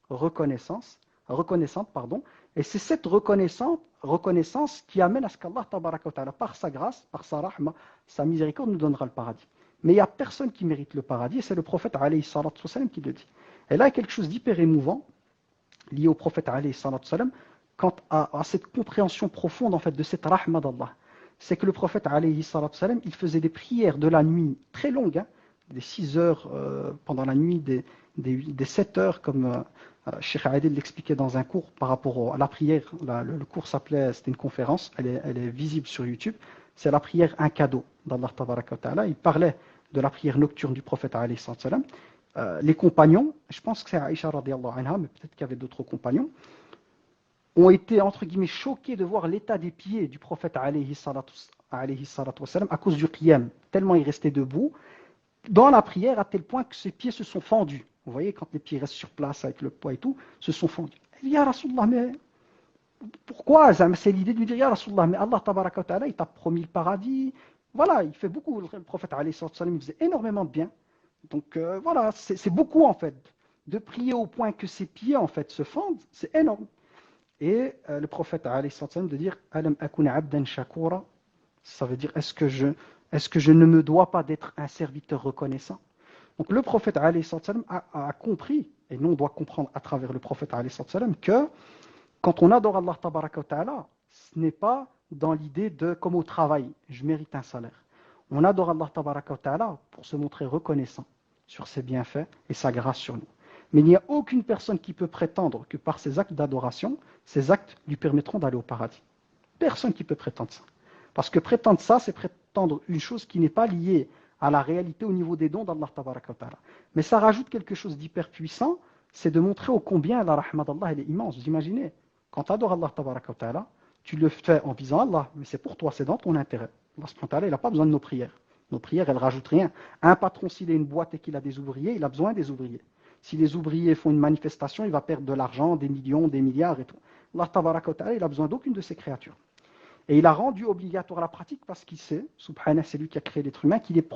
Reconnaissante, pardon. Et c'est cette reconnaissance qui amène à ce qu'Allah, tabaraka wa ta'ala, par sa grâce, par sa rahma, sa miséricorde, nous donnera le paradis. Mais il n'y a personne qui mérite le paradis, et c'est le prophète alayhi salatu wasalam qui le dit. Et là, il y a quelque chose d'hyper émouvant lié au prophète alayhi salatu wasalam, quant à cette compréhension profonde en fait de cette rahma d'Allah. C'est que le prophète alayhi salatu wasalam, il faisait des prières de la nuit très longues, hein, des 6 heures pendant la nuit, des 7 heures, comme Cheikh Adil l'expliquait dans un cours par rapport à la prière. Le cours s'appelait, c'était une conférence, elle est visible sur YouTube. C'est la prière un cadeau d'Allah tabaraka wa ta'ala. Il parlait de la prière nocturne du prophète alayhi salatu wasalam. Les compagnons, je pense que c'est Aïcha radiallahu anha, mais peut-être qu'il y avait d'autres compagnons, ont été entre guillemets choqués de voir l'état des pieds du prophète alayhi salatu wassalam, à cause du qiyam, tellement il restait debout dans la prière à tel point que ses pieds se sont fendus. Vous voyez, quand les pieds restent sur place avec le poids et tout, se sont fendus. Il dit, Ya Rasulallah, mais pourquoi? C'est l'idée de lui dire, Ya Rasulallah, mais Allah tabaraka wa ta'ala, il t'a promis le paradis. Voilà, il fait beaucoup. Le prophète alayhi salatu wassalam, il faisait énormément de bien. Donc voilà, c'est beaucoup en fait. De prier au point que ses pieds en fait se fendent, c'est énorme. Et le prophète alayhi sallam de dire Alam akuna abdan shakura, ça veut dire est-ce que je ne me dois pas d'être un serviteur reconnaissant? Donc le prophète alayhi sallam a compris, et nous on doit comprendre à travers le prophète alayhi sallam, que quand on adore Allah tabaraka wa ta'ala, ce n'est pas dans l'idée de comme au travail, je mérite un salaire. On adore Allah tabaraka wa ta'ala pour se montrer reconnaissant sur ses bienfaits et sa grâce sur nous. Mais il n'y a aucune personne qui peut prétendre que par ses actes d'adoration, ces actes lui permettront d'aller au paradis. Personne qui peut prétendre ça. Parce que prétendre ça, c'est prétendre une chose qui n'est pas liée à la réalité au niveau des dons d'Allah tabaraka wa ta'ala. Mais ça rajoute quelque chose d'hyper puissant, c'est de montrer au combien la rahma d'Allah elle est immense. Vous imaginez, quand tu adores Allah tabaraka wa ta'ala, tu le fais en visant Allah, mais c'est pour toi, c'est dans ton intérêt. Allah subhanahu wa ta'ala, il n'a pas besoin de nos prières. Nos prières, elles ne rajoutent rien. Un patron, s'il a une boîte et qu'il a des ouvriers, il a besoin des ouvriers. Si les ouvriers font une manifestation, il va perdre de l'argent, des millions, des milliards et tout. Allah tabaraka wa ta'ala, il a besoin d'aucune de ces créatures. Et il a rendu obligatoire la pratique parce qu'il sait, subhanallah, c'est lui qui a créé l'être humain, qu'il est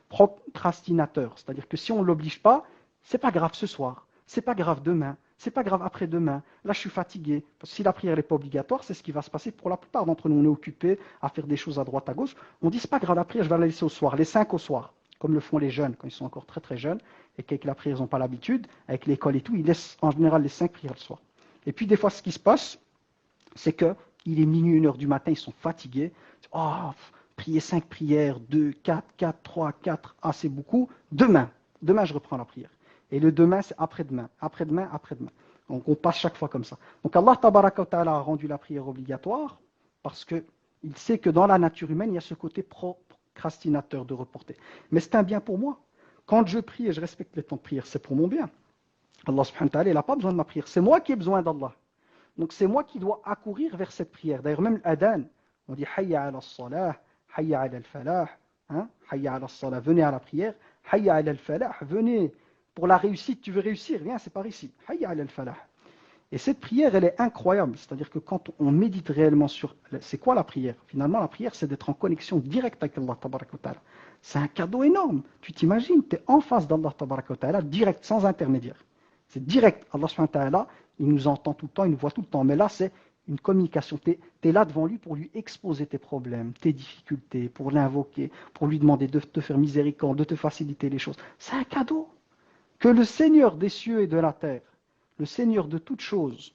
procrastinateur. C'est-à-dire que si on ne l'oblige pas, c'est pas grave ce soir, c'est pas grave demain, c'est pas grave après-demain. Là, je suis fatigué. Parce que si la prière n'est pas obligatoire, c'est ce qui va se passer pour la plupart d'entre nous. On est occupés à faire des choses à droite, à gauche. On dit, c'est pas grave, la prière, je vais la laisser au soir, les 5 au soir, comme le font les jeunes quand ils sont encore très très jeunes et qu'avec la prière, ils n'ont pas l'habitude, avec l'école et tout, ils laissent en général les 5 prières le soir. Et puis, des fois, ce qui se passe, c'est que il est minuit, 1 heure du matin, ils sont fatigués. Oh, prier 5 prières, 2, 4, 4, 3, 4, ah c'est beaucoup. Demain je reprends la prière. Et le demain, c'est après-demain, après-demain, après-demain. Donc on passe chaque fois comme ça. Donc Allah tabaraka wa ta'ala a rendu la prière obligatoire parce qu'il sait que dans la nature humaine, il y a ce côté procrastinateur de reporter. Mais c'est un bien pour moi. Quand je prie et je respecte les temps de prière, c'est pour mon bien. Allah subhanahu wa ta'ala, il n'a pas besoin de ma prière. C'est moi qui ai besoin d'Allah. Donc c'est moi qui dois accourir vers cette prière. D'ailleurs même l'adhan, on dit hayya ala salah, hayya ala al-falah, hein? Hayya ala salah, venez à la prière, hayya ala al-falah, venez pour la réussite, tu veux réussir, viens, c'est par ici. Hayya ala al-falah. Et cette prière, elle est incroyable, c'est-à-dire que quand on médite réellement sur c'est quoi la prière? Finalement, la prière, c'est d'être en connexion directe avec Allah tabaraka wa ta'ala. C'est un cadeau énorme. Tu t'imagines, tu es en face d'Allah tabaraka wa ta'ala, direct, sans intermédiaire. C'est direct. Allah subhanahu wa ta'ala, il nous entend tout le temps, il nous voit tout le temps. Mais là, c'est une communication. Tu es là devant lui pour lui exposer tes problèmes, tes difficultés, pour l'invoquer, pour lui demander de te faire miséricorde, de te faciliter les choses. C'est un cadeau que le Seigneur des cieux et de la terre, le Seigneur de toutes choses,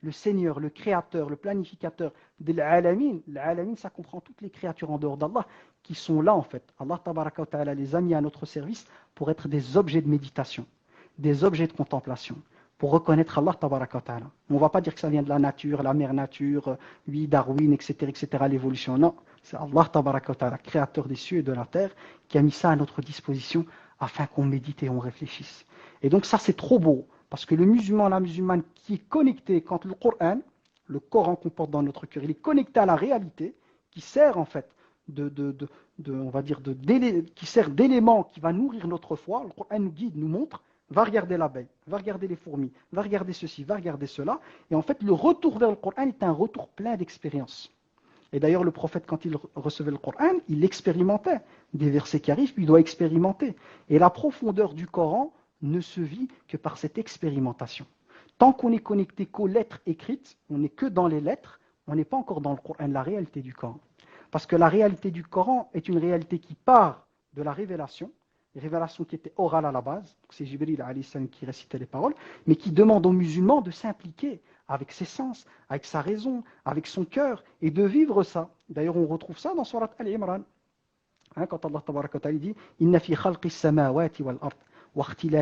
le Seigneur, le Créateur, le planificateur de l'alamin. L'alamin, ça comprend toutes les créatures en dehors d'Allah qui sont là en fait. Allah tabaraka wa ta'ala les a mis à notre service pour être des objets de méditation, des objets de contemplation, pour reconnaître Allah tabaraka wa ta'ala. On ne va pas dire que ça vient de la nature, la mère nature, oui, Darwin, etc., l'évolution. Non, c'est Allah tabaraka wa ta'ala, créateur des cieux et de la terre, qui a mis ça à notre disposition afin qu'on médite et on réfléchisse. Et donc ça c'est trop beau. Parce que le musulman, la musulmane qui est connecté, quand le Coran qu'on porte dans notre cœur, il est connecté à la réalité, qui sert en fait on va dire qui sert d'élément qui va nourrir notre foi. Le Coran nous guide, nous montre, va regarder l'abeille, va regarder les fourmis, va regarder ceci, va regarder cela. Et en fait, le retour vers le Coran est un retour plein d'expérience. Et d'ailleurs, le prophète, quand il recevait le Coran, il expérimentait. Des versets qui arrivent, puis il doit expérimenter. Et la profondeur du Coran ne se vit que par cette expérimentation. Tant qu'on est connecté qu'aux lettres écrites, on n'est que dans les lettres, on n'est pas encore dans le Coran, la réalité du Coran. Parce que la réalité du Coran est une réalité qui part de la révélation qui était orale à la base, c'est Jibril alayhi salam qui récitait les paroles, mais qui demande aux musulmans de s'impliquer avec ses sens, avec sa raison, avec son cœur, et de vivre ça. D'ailleurs, on retrouve ça dans Surat Al-Imran. Quand Allah tabaraka wa ta'ala dit « Inna fi khalqis samawati wal ard » il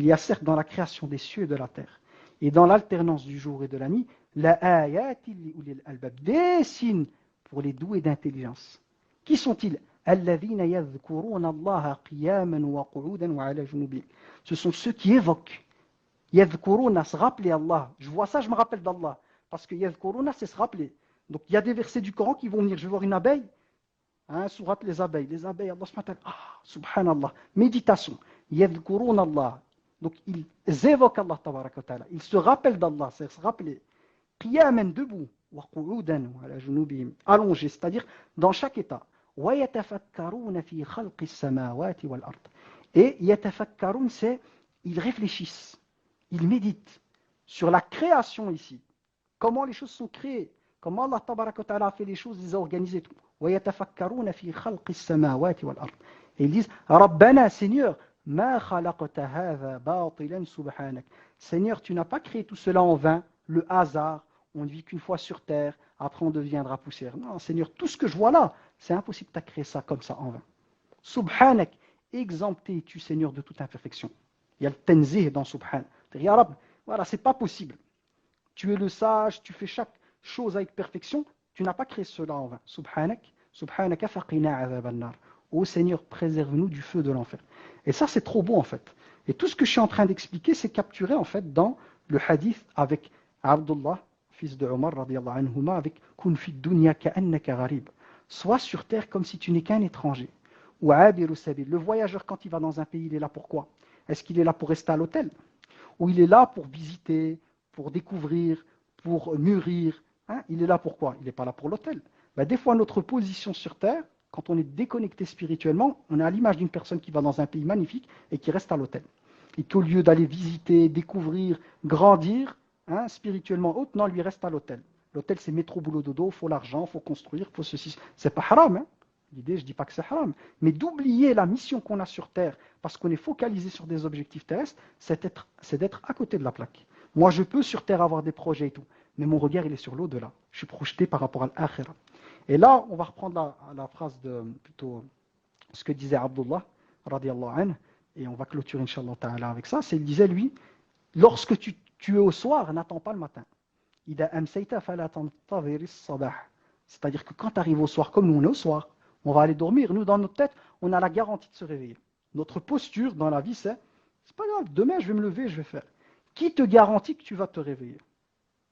y a certes dans la création des cieux et de la terre et dans l'alternance du jour et de la nuit des signes pour les doués d'intelligence. Qui sont-ils? Ce sont ceux qui évoquent. Yadhkuruna, se rappeler Allah. Je vois ça, je me rappelle d'Allah. Parce que yadhkuruna, c'est se rappeler. Donc il y a des versets du Coran qui vont venir. Je vais voir une abeille. Sourate les abeilles, Allah subhanallah, méditation, yadhkurun Allah, donc ils évoquent Allah tabaraka wa ta'ala, ils se rappellent d'Allah, c'est se rappeler, qiyaman debout, wa qu'udan ala junubihim, allongé, c'est-à-dire dans chaque état, wa yatafakkaruna fi khalqis samawati wal ard, et yatafakkarun c'est, ils réfléchissent, ils méditent sur la création ici, comment les choses sont créées, comment Allah tabaraka wa ta'ala a fait les choses, les a organisées, tout. ويتفكرون في خلق السماوات والأرض. Et ils disent ربنا Seigneur ما خلقت هذا باطلا سبحانك. Seigneur, tu n'as pas créé tout cela en vain, le hasard, on ne vit qu'une fois sur terre, après on deviendra poussière. Non, Seigneur, tout ce que je vois là, c'est impossible de créer ça comme ça en vain. Subhanak, exempté es-tu Seigneur de toute imperfection. Il y a le tenzih dans Subhan. Ya Rab, voilà, c'est pas possible. Tu es le sage, tu fais chaque chose avec perfection. Tu n'as pas créé cela en vain. Subhanaka faqina azab an-nar. Ô Seigneur, préserve-nous du feu de l'enfer. Et ça, c'est trop beau en fait. Et tout ce que je suis en train d'expliquer, c'est capturé en fait dans le hadith avec Abdullah, fils de Omar, radiyallahu anhuma, avec Kun fi dunya ka'annaka gharib. Sois sur terre comme si tu n'es qu'un étranger. Ou abiru sabil. Le voyageur, quand il va dans un pays, il est là pour quoi? Est-ce qu'il est là pour rester à l'hôtel? Ou il est là pour visiter, pour découvrir, pour mûrir? Il est là pour quoi? Il n'est pas là pour l'hôtel. Des fois, notre position sur Terre, quand on est déconnecté spirituellement, on est à l'image d'une personne qui va dans un pays magnifique et qui reste à l'hôtel. Et qu'au lieu d'aller visiter, découvrir, grandir, spirituellement haute, non, lui reste à l'hôtel. L'hôtel, c'est métro, boulot, dodo, il faut l'argent, il faut construire, il faut ceci. C'est pas haram. L'idée, je ne dis pas que c'est haram. Mais d'oublier la mission qu'on a sur Terre, parce qu'on est focalisé sur des objectifs terrestres, c'est d'être à côté de la plaque. Moi, je peux sur Terre avoir des projets et tout. Mais mon regard, il est sur l'au-delà. Je suis projeté par rapport à l'akhira. Et là, on va reprendre la phrase de plutôt ce que disait Abdullah, radiyallahu anhu, et on va clôturer, inshallah ta'ala, avec ça. Il disait, lui, lorsque tu es au soir, n'attends pas le matin. C'est-à-dire que quand tu arrives au soir, comme nous, on est au soir, on va aller dormir. Nous, dans notre tête, on a la garantie de se réveiller. Notre posture dans la vie, c'est pas grave, demain, je vais me lever, je vais faire. Qui te garantit que tu vas te réveiller?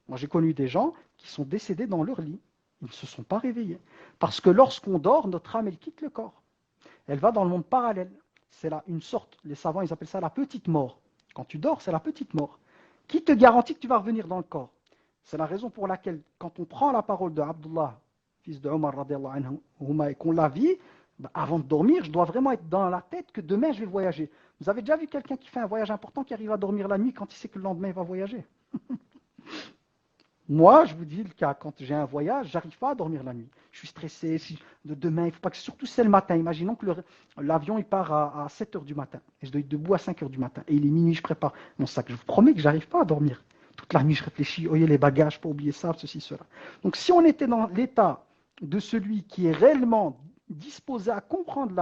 Moi, j'ai connu des gens qui sont décédés dans leur lit. Ils ne se sont pas réveillés. Parce que lorsqu'on dort, notre âme, elle quitte le corps. Elle va dans le monde parallèle. C'est là une sorte, les savants, ils appellent ça la petite mort. Quand tu dors, c'est la petite mort. Qui te garantit que tu vas revenir dans le corps? C'est la raison pour laquelle, quand on prend la parole de Abdullah, fils de Omar, radiyallahu anhu, et qu'on la vit, avant de dormir, je dois vraiment être dans la tête que demain, je vais voyager. Vous avez déjà vu quelqu'un qui fait un voyage important, qui arrive à dormir la nuit quand il sait que le lendemain, il va voyager? Moi, je vous dis le cas, quand j'ai un voyage, j'arrive pas à dormir la nuit. Je suis stressé, de demain, il faut pas que, surtout c'est le matin. Imaginons que l'avion il part à 7 heures du matin, et je dois être debout à 5 heures du matin, et il est minuit, je prépare mon sac. Je vous promets que j'arrive pas à dormir. Toute la nuit, je réfléchis, oh, il y a les bagages, pas oublier ça, ceci, cela. Donc si on était dans l'état de celui qui est réellement disposé à comprendre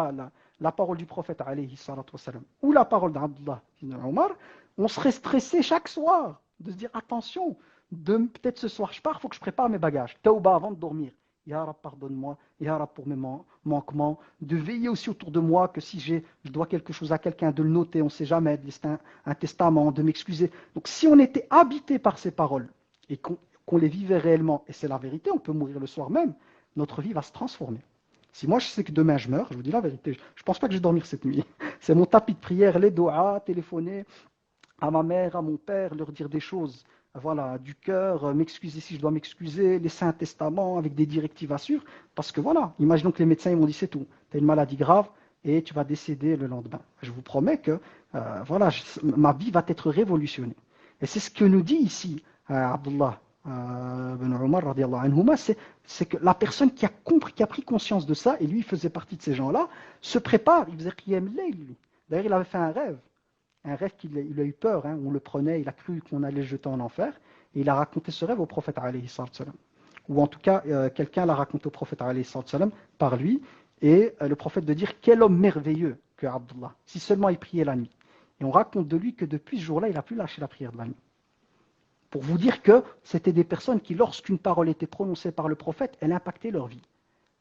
la parole du prophète, alayhi salatu wassalam, ou la parole d'Abdullah ibn Omar, on serait stressé chaque soir de se dire attention, peut-être ce soir je pars, il faut que je prépare mes bagages. Tauba avant de dormir. Ya Rab, pardonne-moi. Ya Rab, pour mes manquements. De veiller aussi autour de moi que si je dois quelque chose à quelqu'un, de le noter, on ne sait jamais, de laisser un testament, de m'excuser. Donc si on était habité par ces paroles et qu'on les vivait réellement, et c'est la vérité, on peut mourir le soir même, notre vie va se transformer. Si moi je sais que demain je meurs, je vous dis la vérité, je ne pense pas que je vais dormir cette nuit. C'est mon tapis de prière, les doigts, téléphoner à ma mère, à mon père, leur dire des choses, voilà, du cœur, m'excuser si je dois m'excuser, laisser un testament avec des directives à suivre, parce que voilà, imaginons que les médecins ils m'ont dit c'est tout, tu as une maladie grave et tu vas décéder le lendemain. Je vous promets que voilà, ma vie va être révolutionnée. Et c'est ce que nous dit ici Abdullah ibn Omar, anhuma, c'est que la personne qui a compris, qui a pris conscience de ça, et lui il faisait partie de ces gens-là, se prépare, il faisait qiyam layl, lui. D'ailleurs il avait fait un rêve qu'il il a eu peur, hein, on le prenait, il a cru qu'on allait le jeter en enfer, et il a raconté ce rêve au prophète alayhi salam. Ou en tout cas, quelqu'un l'a raconté au prophète alayhi salam par lui, et le prophète de dire quel homme merveilleux que Abdullah, si seulement il priait la nuit. Et on raconte de lui que depuis ce jour-là, il n'a plus lâché la prière de la nuit. Pour vous dire que c'était des personnes qui, lorsqu'une parole était prononcée par le prophète, elle impactait leur vie.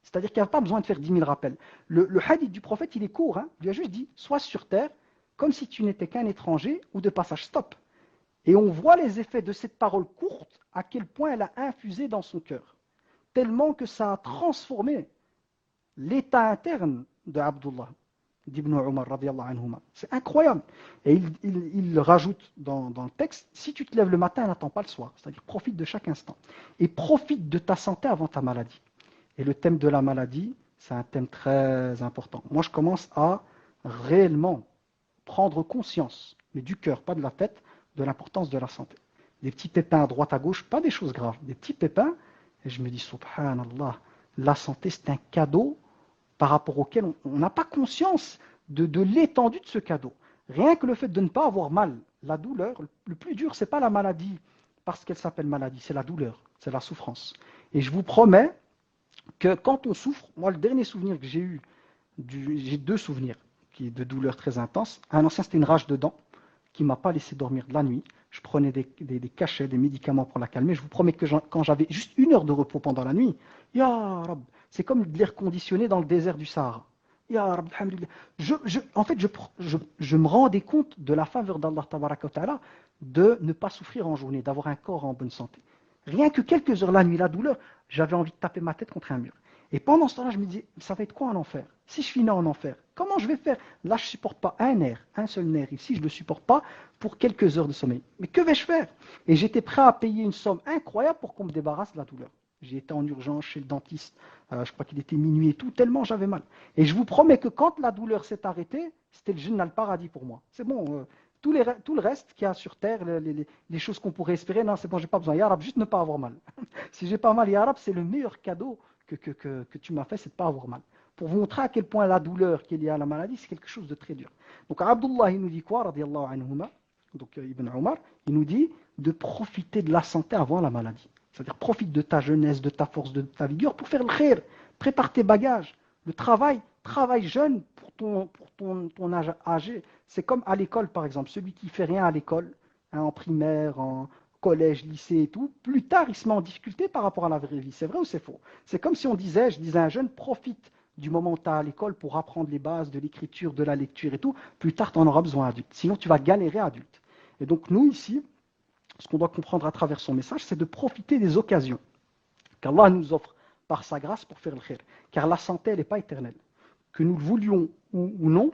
C'est-à-dire qu'il n'y a pas besoin de faire 10 000 rappels. Le hadith du prophète, il est court, hein. Il lui a juste dit, sois sur terre, comme si tu n'étais qu'un étranger ou de passage, stop. Et on voit les effets de cette parole courte, à quel point elle a infusé dans son cœur. Tellement que ça a transformé l'état interne de Abdullah, d'Ibn Umar, radiallahu anhuma. C'est incroyable. Et il rajoute dans le texte, si tu te lèves le matin, n'attends pas le soir. C'est-à-dire profite de chaque instant. Et profite de ta santé avant ta maladie. Et le thème de la maladie, c'est un thème très important. Moi, je commence à réellement prendre conscience, mais du cœur, pas de la tête, de l'importance de la santé. Des petits pépins à droite, à gauche, pas des choses graves, des petits pépins, et je me dis, subhanallah, la santé c'est un cadeau par rapport auquel on n'a pas conscience de l'étendue de ce cadeau. Rien que le fait de ne pas avoir mal, la douleur, le plus dur, c'est pas la maladie, parce qu'elle s'appelle maladie, c'est la douleur, c'est la souffrance. Et je vous promets que quand on souffre, moi le dernier souvenir que j'ai eu, j'ai deux souvenirs de douleurs très intenses. Un ancien, c'était une rage de dents qui ne m'a pas laissé dormir de la nuit. Je prenais des cachets, des médicaments pour la calmer. Je vous promets que quand j'avais juste 1 heure de repos pendant la nuit, Ya Rab, c'est comme de l'air conditionné dans le désert du Sahara. Ya Rab, alhamdulillah. En fait, je me rendais compte de la faveur d'Allah Tabaraka wa Ta'ala de ne pas souffrir en journée, d'avoir un corps en bonne santé. Rien que quelques heures la nuit, la douleur, j'avais envie de taper ma tête contre un mur. Et pendant ce temps-là, je me disais, ça va être quoi un enfer? Si je finis en enfer, comment je vais faire? Là, je ne supporte pas un nerf, un seul nerf. Ici, je ne le supporte pas pour quelques heures de sommeil. Mais que vais-je faire? Et j'étais prêt à payer une somme incroyable pour qu'on me débarrasse de la douleur. J'ai été en urgence chez le dentiste, je crois qu'il était minuit et tout, tellement j'avais mal. Et je vous promets que quand la douleur s'est arrêtée, c'était le Jannah, le paradis pour moi. C'est bon, tout le reste qu'il y a sur terre, les choses qu'on pourrait espérer, non, c'est bon, j'ai pas besoin. Ya Rab, juste ne pas avoir mal. Si j'ai pas mal, Ya Rab, c'est le meilleur cadeau que tu m'as fait, c'est de ne pas avoir mal. Pour vous montrer à quel point la douleur qu'il y a à la maladie, c'est quelque chose de très dur. Donc Abdullah, il nous dit quoi, radiallahu anhuma, donc Ibn Omar, il nous dit de profiter de la santé avant la maladie. C'est-à-dire profite de ta jeunesse, de ta force, de ta vigueur pour faire le khair. Prépare tes bagages. Le travail jeune pour ton âge âgé. C'est comme à l'école, par exemple. Celui qui fait rien à l'école, hein, en primaire, en collège, lycée et tout, plus tard, il se met en difficulté par rapport à la vraie vie. C'est vrai ou c'est faux? C'est comme si je disais à un jeune, profite du moment où tu es à l'école pour apprendre les bases de l'écriture, de la lecture et tout. Plus tard, tu en auras besoin adulte. Sinon, tu vas galérer adulte. Et donc, nous, ici, ce qu'on doit comprendre à travers son message, c'est de profiter des occasions qu'Allah nous offre par sa grâce pour faire le khair. Car la santé, elle n'est pas éternelle. Que nous le voulions ou non,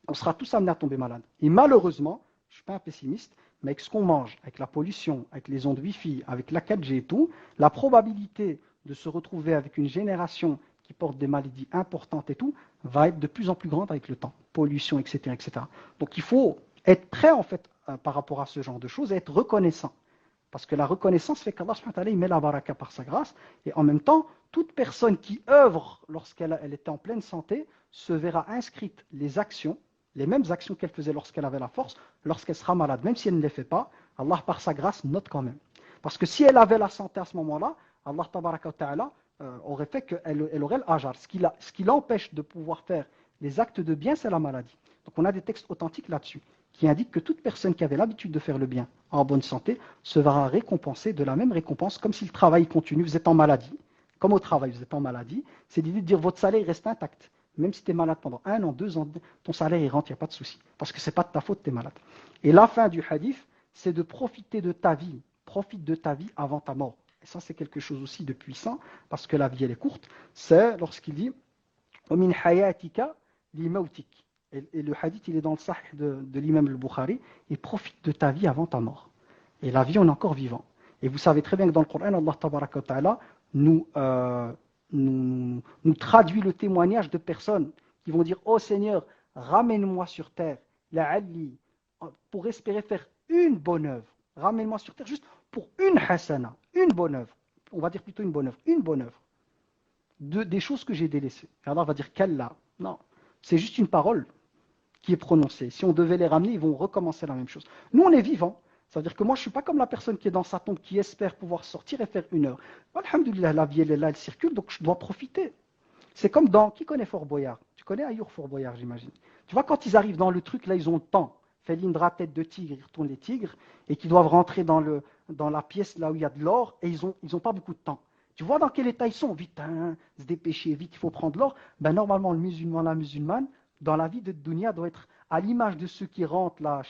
on sera tous amenés à tomber malade. Et malheureusement, je ne suis pas un pessimiste, mais avec ce qu'on mange, avec la pollution, avec les ondes Wi-Fi, avec la 4G et tout, la probabilité de se retrouver avec une génération qui porte des maladies importantes et tout, va être de plus en plus grande avec le temps. Pollution, etc., etc. Donc il faut être prêt, en fait, par rapport à ce genre de choses et être reconnaissant. Parce que la reconnaissance fait qu'Allah subhanahu wa ta'ala, il met la baraka par sa grâce. Et en même temps, toute personne qui œuvre lorsqu'elle était en pleine santé se verra inscrite les actions, les mêmes actions qu'elle faisait lorsqu'elle avait la force, lorsqu'elle sera malade. Même si elle ne les fait pas, Allah par sa grâce note quand même. Parce que si elle avait la santé à ce moment-là, Allah tabaraka wa ta'ala aurait fait qu'elle aurait l'ajar. Ce qui l'empêche de pouvoir faire les actes de bien, c'est la maladie. Donc on a des textes authentiques là-dessus qui indiquent que toute personne qui avait l'habitude de faire le bien en bonne santé se verra récompensée de la même récompense, comme si le travail continue, vous êtes en maladie, comme au travail, vous êtes en maladie, c'est l'idée de dire votre salaire reste intact. Même si tu es malade pendant 1 an, 2 ans, ton salaire il rentre, il n'y a pas de souci. Parce que ce n'est pas de ta faute, tu es malade. Et la fin du hadith, c'est de profiter de ta vie. Profite de ta vie avant ta mort. Et ça, c'est quelque chose aussi de puissant, parce que la vie, elle est courte. C'est lorsqu'il dit « Min hayatika li mautik ». Et le hadith, il est dans le sahih de l'imam al-Bukhari. Et profite de ta vie avant ta mort. Et la vie, on est encore vivant. Et vous savez très bien que dans le Coran, Allah tabaraka wa ta'ala nous traduit le témoignage de personnes qui vont dire « Oh Seigneur, ramène-moi sur terre, la'alli » pour espérer faire une bonne œuvre. Ramène-moi sur terre juste pour une hasana, une bonne œuvre. On va dire plutôt une bonne œuvre. Des choses que j'ai délaissées. Et Allah va dire Kalla. Non, c'est juste une parole qui est prononcée. Si on devait les ramener, ils vont recommencer la même chose. Nous, on est vivants. Ça veut dire que moi, je ne suis pas comme la personne qui est dans sa tombe, qui espère pouvoir sortir et faire une heure. Alhamdulillah, la vie, elle est là, elle circule, donc je dois profiter. C'est comme dans... Qui connaît Fort Boyard? Tu connais Ayour Fort Boyard, j'imagine. Tu vois, quand ils arrivent dans le truc, là, ils ont le temps. Felindra, tête de tigre, ils retournent les tigres, et qu'ils doivent rentrer dans la pièce là où il y a de l'or, et ils ont pas beaucoup de temps. Tu vois dans quel état ils sont? Vite, hein, se dépêcher, vite, il faut prendre l'or. Ben, normalement, le musulman, la musulmane, dans la vie de Dunya, doit être à l'image de ceux qui rentrent là,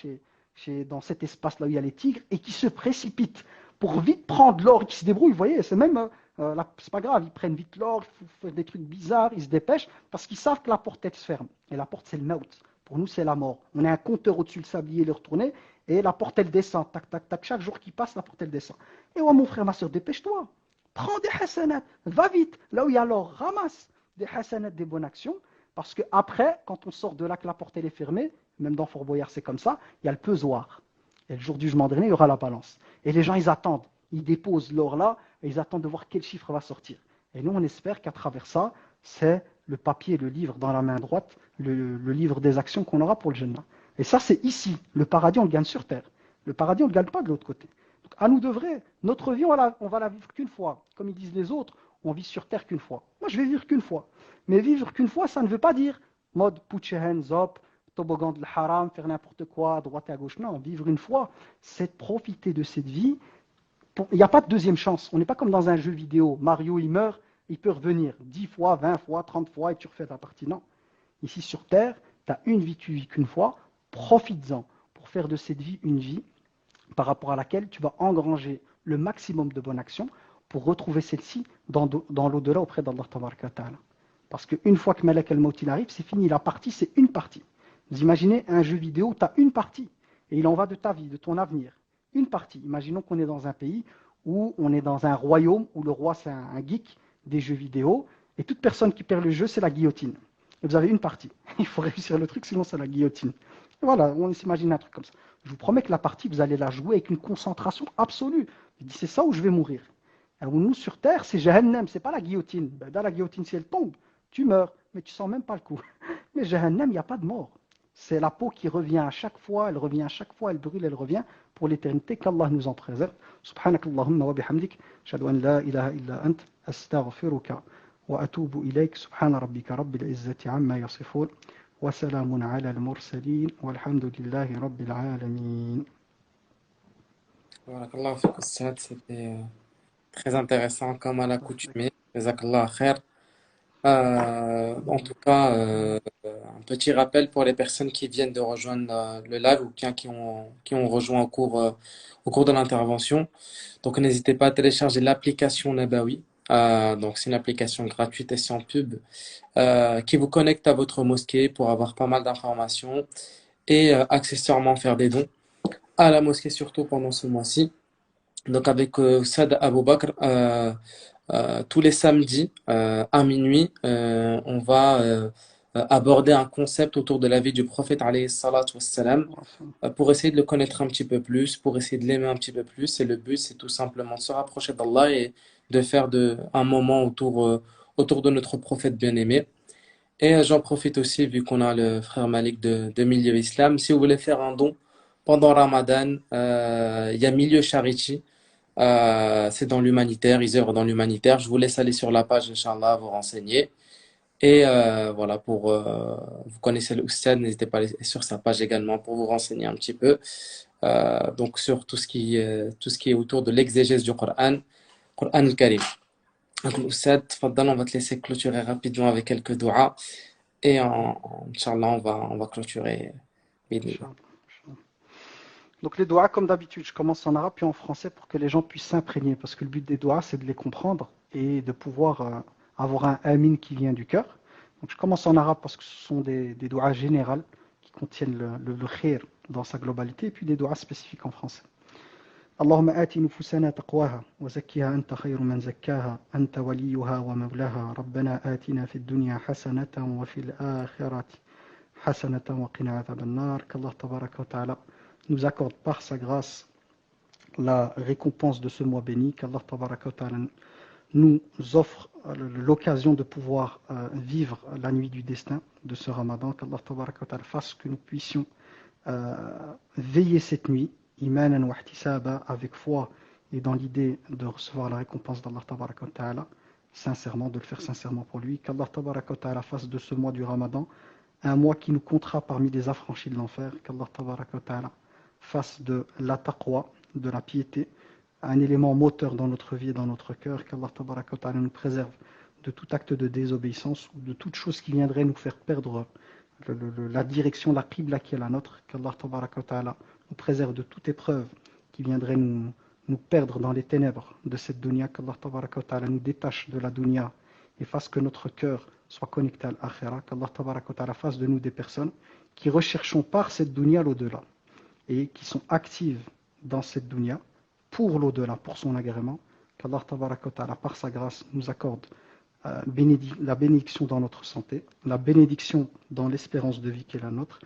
dans cet espace là où il y a les tigres, et qui se précipitent pour vite prendre l'or et qui se débrouillent. Vous voyez, c'est même, c'est pas grave, ils prennent vite l'or, il faut faire des trucs bizarres, ils se dépêchent, parce qu'ils savent que la porte, elle se ferme. Et la porte, c'est le maut. Pour nous, c'est la mort. On a un compteur au-dessus le sablier, le retourner, et la porte, elle descend. Tac, tac, tac. Chaque jour qui passe, la porte, elle descend. Et ouais, mon frère, ma soeur, dépêche-toi. Prends des hasanat. Va vite. Là où il y a l'or, ramasse des hasanat, des bonnes actions. Parce qu'après, quand on sort de là, que la porte, elle est fermée, même dans Fort Boyard, c'est comme ça, il y a le pesoir. Et le jour du jugement dernier, il y aura la balance. Et les gens, ils attendent. Ils déposent l'or là, et ils attendent de voir quel chiffre va sortir. Et nous, on espère qu'à travers ça, c'est le papier, le livre dans la main droite, le livre des actions qu'on aura pour le Jannah. Et ça, c'est ici. Le paradis, on le gagne sur terre. Le paradis, on ne le gagne pas de l'autre côté. Donc, à nous de vrai, notre vie, on va la vivre qu'une fois. Comme ils disent les autres, on vit sur terre qu'une fois. Moi, je vais vivre qu'une fois. Mais vivre qu'une fois, ça ne veut pas dire mode put your hands up, toboggan de haram, faire n'importe quoi, à droite et à gauche. Non, vivre une fois, c'est de profiter de cette vie. Il n'y a pas de deuxième chance. On n'est pas comme dans un jeu vidéo. Mario, il meurt, il peut revenir 10 fois, 20 fois, 30 fois et tu refais ta partie. Non. Ici sur Terre, tu as une vie, tu vis qu'une fois. Profites-en pour faire de cette vie une vie par rapport à laquelle tu vas engranger le maximum de bonnes actions pour retrouver celle-ci dans l'au-delà auprès d'Allah Tabaraka Ta'ala. Parce qu'une fois que Malak al-Maut arrive, c'est fini. La partie, c'est une partie. Vous imaginez un jeu vidéo, tu as une partie. Et il en va de ta vie, de ton avenir. Une partie. Imaginons qu'on est dans un pays où on est dans un royaume où le roi, c'est un geek des jeux vidéo. Et toute personne qui perd le jeu, c'est la guillotine. Et vous avez une partie. Il faut réussir le truc, sinon c'est la guillotine. Et voilà, on s'imagine un truc comme ça. Je vous promets que la partie, vous allez la jouer avec une concentration absolue. Je dis, c'est ça où je vais mourir. Alors nous, sur Terre, c'est Jahannam, c'est pas la guillotine. Ben, dans la guillotine, si elle tombe, tu meurs, mais tu sens même pas le coup. Mais Jahannam, il n'y a pas de mort. C'est la peau qui revient à chaque fois, elle revient à chaque fois, elle brûle, elle revient pour l'éternité. Qu'Allah nous en préserve. Subhanakallahumma wa bihamdik, ashhadu an la ilaha illa ant, astaghfiruka wa atubu ilayk. Subhana rabbika rabbil izzati amma yasifun, wa salamun ala al-mursalin, walhamdulillahi rabbil alamin. Barakallahu fik, Oustad. C'était très intéressant comme à l'accoutumée. Jazakallah khair. En tout cas, un petit rappel pour les personnes qui viennent de rejoindre le live ou bien qui ont rejoint au cours de l'intervention. Donc, n'hésitez pas à télécharger l'application Nabawi. Donc, c'est une application gratuite et sans pub qui vous connecte à votre mosquée pour avoir pas mal d'informations et accessoirement faire des dons à la mosquée, surtout pendant ce mois-ci. Donc, avec Sad Abou Bakr, tous les samedis à minuit, on va aborder un concept autour de la vie du prophète alayhi salatu wassalam, pour essayer de le connaître un petit peu plus, pour essayer de l'aimer un petit peu plus. Et le but, c'est tout simplement de se rapprocher d'Allah et de faire un moment autour de notre prophète bien-aimé. Et j'en profite aussi, vu qu'on a le frère Malik de Milieu Islam, si vous voulez faire un don pendant Ramadan, il y a Milieu Charity. C'est dans l'humanitaire, ils œuvrent dans l'humanitaire. Je vous laisse aller sur la page, Inch'Allah, vous renseigner. Et voilà, vous connaissez le Oustad, n'hésitez pas à aller sur sa page également pour vous renseigner un petit peu. Donc sur tout ce qui est autour de l'exégèse du Coran, Coran al-Karim. Donc Oustad, tfaddal, on va te laisser clôturer rapidement avec quelques doigts. Et Inch'Allah, on va clôturer. Bidnillah. Donc les doigts, comme d'habitude, je commence en arabe puis en français pour que les gens puissent s'imprégner, parce que le but des doigts, c'est de les comprendre et de pouvoir avoir un amin qui vient du cœur. Donc je commence en arabe parce que ce sont des doigts générales qui contiennent le khir dans sa globalité, et puis des doigts spécifiques en français. اللهم آت نفوسنا تقواها وزكها أنت خير من زكاها أنت وليها ومولاها ربنا آتنا في الدنيا حسنة وفي الآخرة حسنة وقنا عذاب النار qu'Allah tabaraka wa ta'ala nous accorde par sa grâce la récompense de ce mois béni, qu'Allah tabaraka wa ta'ala nous offre l'occasion de pouvoir vivre la nuit du destin de ce ramadan, qu'Allah tabaraka wa ta'ala fasse que nous puissions veiller cette nuit imanan wa ihtisaba, avec foi et dans l'idée de recevoir la récompense d'Allah tabaraka wa ta'ala sincèrement, de le faire sincèrement pour lui, qu'Allah tabaraka wa ta'ala fasse de ce mois du ramadan un mois qui nous comptera parmi les affranchis de l'enfer, qu'Allah tabaraka wa ta'ala fasse de la taqwa, de la piété, un élément moteur dans notre vie et dans notre cœur, qu'Allah tabaraka wa ta'ala nous préserve de tout acte de désobéissance ou de toute chose qui viendrait nous faire perdre la direction, la qibla qui est la nôtre, qu'Allah tabaraka wa ta'ala nous préserve de toute épreuve qui viendrait nous perdre dans les ténèbres de cette dunya, qu'Allah tabaraka wa ta'ala nous détache de la dunya et fasse que notre cœur soit connecté à l'akhira, qu'Allah tabaraka wa ta'ala fasse de nous des personnes qui recherchons par cette dunya l'au-delà et qui sont actives dans cette dunya pour l'au-delà, pour son agrément, qu'Allah tabaraka wa ta'ala par sa grâce nous accorde la bénédiction dans notre santé, la bénédiction dans l'espérance de vie qui est la nôtre,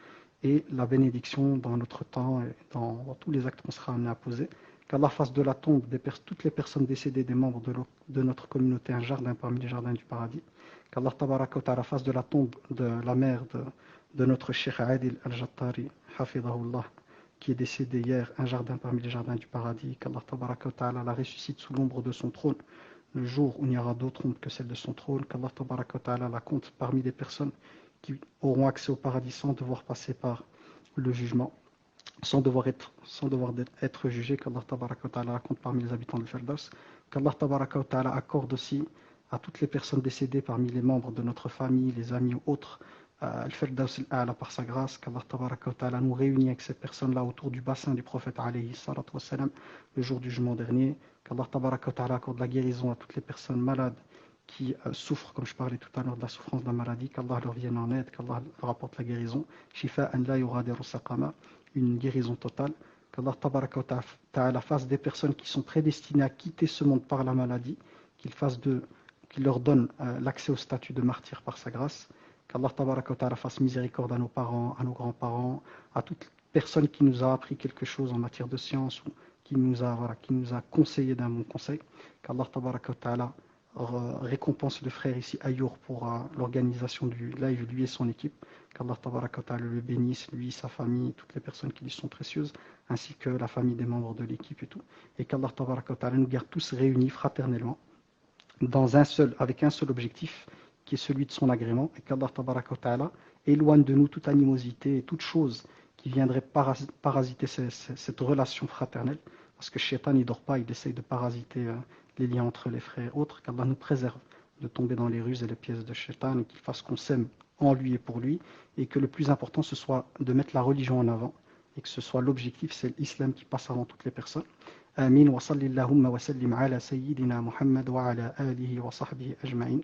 et la bénédiction dans notre temps et dans tous les actes qu'on sera amené à poser. Qu'Allah fasse de la tombe toutes les personnes décédées des membres de notre communauté un jardin parmi les jardins du paradis. Qu'Allah tabaraka wa ta'ala fasse de la tombe de la mère de notre Cheikh Adil al-Jattari, hafidahullah, qui est décédé hier, un jardin parmi les jardins du paradis. Qu'Allah tabaraka wa ta'ala la ressuscite sous l'ombre de son trône le jour où il n'y aura d'autre ombre que celle de son trône. Qu'Allah tabaraka wa ta'ala la compte parmi les personnes qui auront accès au paradis sans devoir passer par le jugement, sans devoir être jugés. Qu'Allah tabaraka wa ta'ala la compte parmi les habitants du Firdaus. Qu'Allah tabaraka wa ta'ala accorde aussi à toutes les personnes décédées parmi les membres de notre famille, les amis ou autres, Al-Firdaus al-A'la par sa grâce, qu'Allah tabaraka wa ta'ala nous réunit avec ces personnes-là autour du bassin du prophète alayhi salatu wassalam, le jour du jugement dernier, qu'Allah tabaraka wa ta'ala accorde la guérison à toutes les personnes malades qui souffrent, comme je parlais tout à l'heure, de la souffrance de la maladie, qu'Allah leur vienne en aide, qu'Allah leur apporte la guérison, shifa'an la yughadiru saqama, une guérison totale, qu'Allah tabaraka wa ta'ala fasse des personnes qui sont prédestinées à quitter ce monde par la maladie, qu'il leur donne l'accès au statut de martyr par sa grâce, qu'Allah tabaraka wa ta'ala fasse miséricorde à nos parents, à nos grands-parents, à toute personne qui nous a appris quelque chose en matière de science ou qui nous a conseillé d'un bon conseil, qu'Allah tabaraka wa ta'ala récompense le frère ici Ayour pour l'organisation du live, lui et son équipe, qu'Allah tabaraka wa ta'ala le bénisse, lui, sa famille, toutes les personnes qui lui sont précieuses, ainsi que la famille des membres de l'équipe et tout, et qu'Allah tabaraka wa ta'ala nous garde tous réunis fraternellement avec un seul objectif, qui est celui de son agrément, et qu'Allah tabaraka wa ta'ala éloigne de nous toute animosité et toute chose qui viendrait parasiter cette relation fraternelle, parce que Shaitan il dort pas, il essaye de parasiter les liens entre les frères et autres, qu'Allah nous préserve de tomber dans les ruses et les pièges de Shaitan, et qu'il fasse qu'on s'aime en lui et pour lui, et que le plus important ce soit de mettre la religion en avant, et que ce soit l'objectif, c'est l'islam qui passe avant toutes les personnes. Amin wa sallillahumma wa sallim ala sayyidina Muhammad wa ala alihi wa sahbihi ajma'in.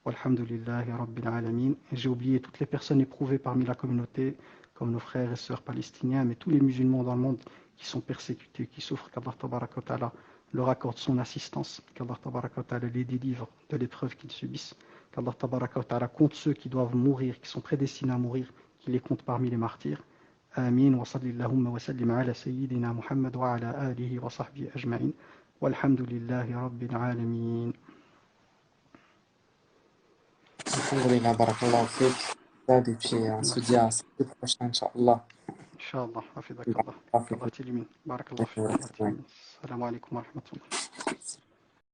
Walhamdulillahi rabbil alamin. J'ai oublié toutes les personnes éprouvées parmi la communauté, comme nos frères et sœurs palestiniens, mais tous les musulmans dans le monde qui sont persécutés, qui souffrent, qu'Allah tabaraka wa ta'ala leur accorde son assistance, qu'Allah tabaraka wa ta'ala les délivre de l'épreuve qu'ils subissent, qu'Allah tabaraka wa ta'ala compte ceux qui doivent mourir, qui sont prédestinés à mourir, qu'il les compte parmi les martyrs. Amin. Wa sallallahu wa sallim ala sayyidina Muhammad wa ala alihi wa sahbihi ajma'in. Walhamdulillahi rabbil alamin. Alhamdulillah, barakallahu fik. Et puis on se dit à la prochaine, Inch'Allah. Inch'Allah. Hafizakallah. Barakallahu Allah fik. t'illumine. Barakallah fik. Allah t'illumine. Assalamu alaikum wa rahmatullah.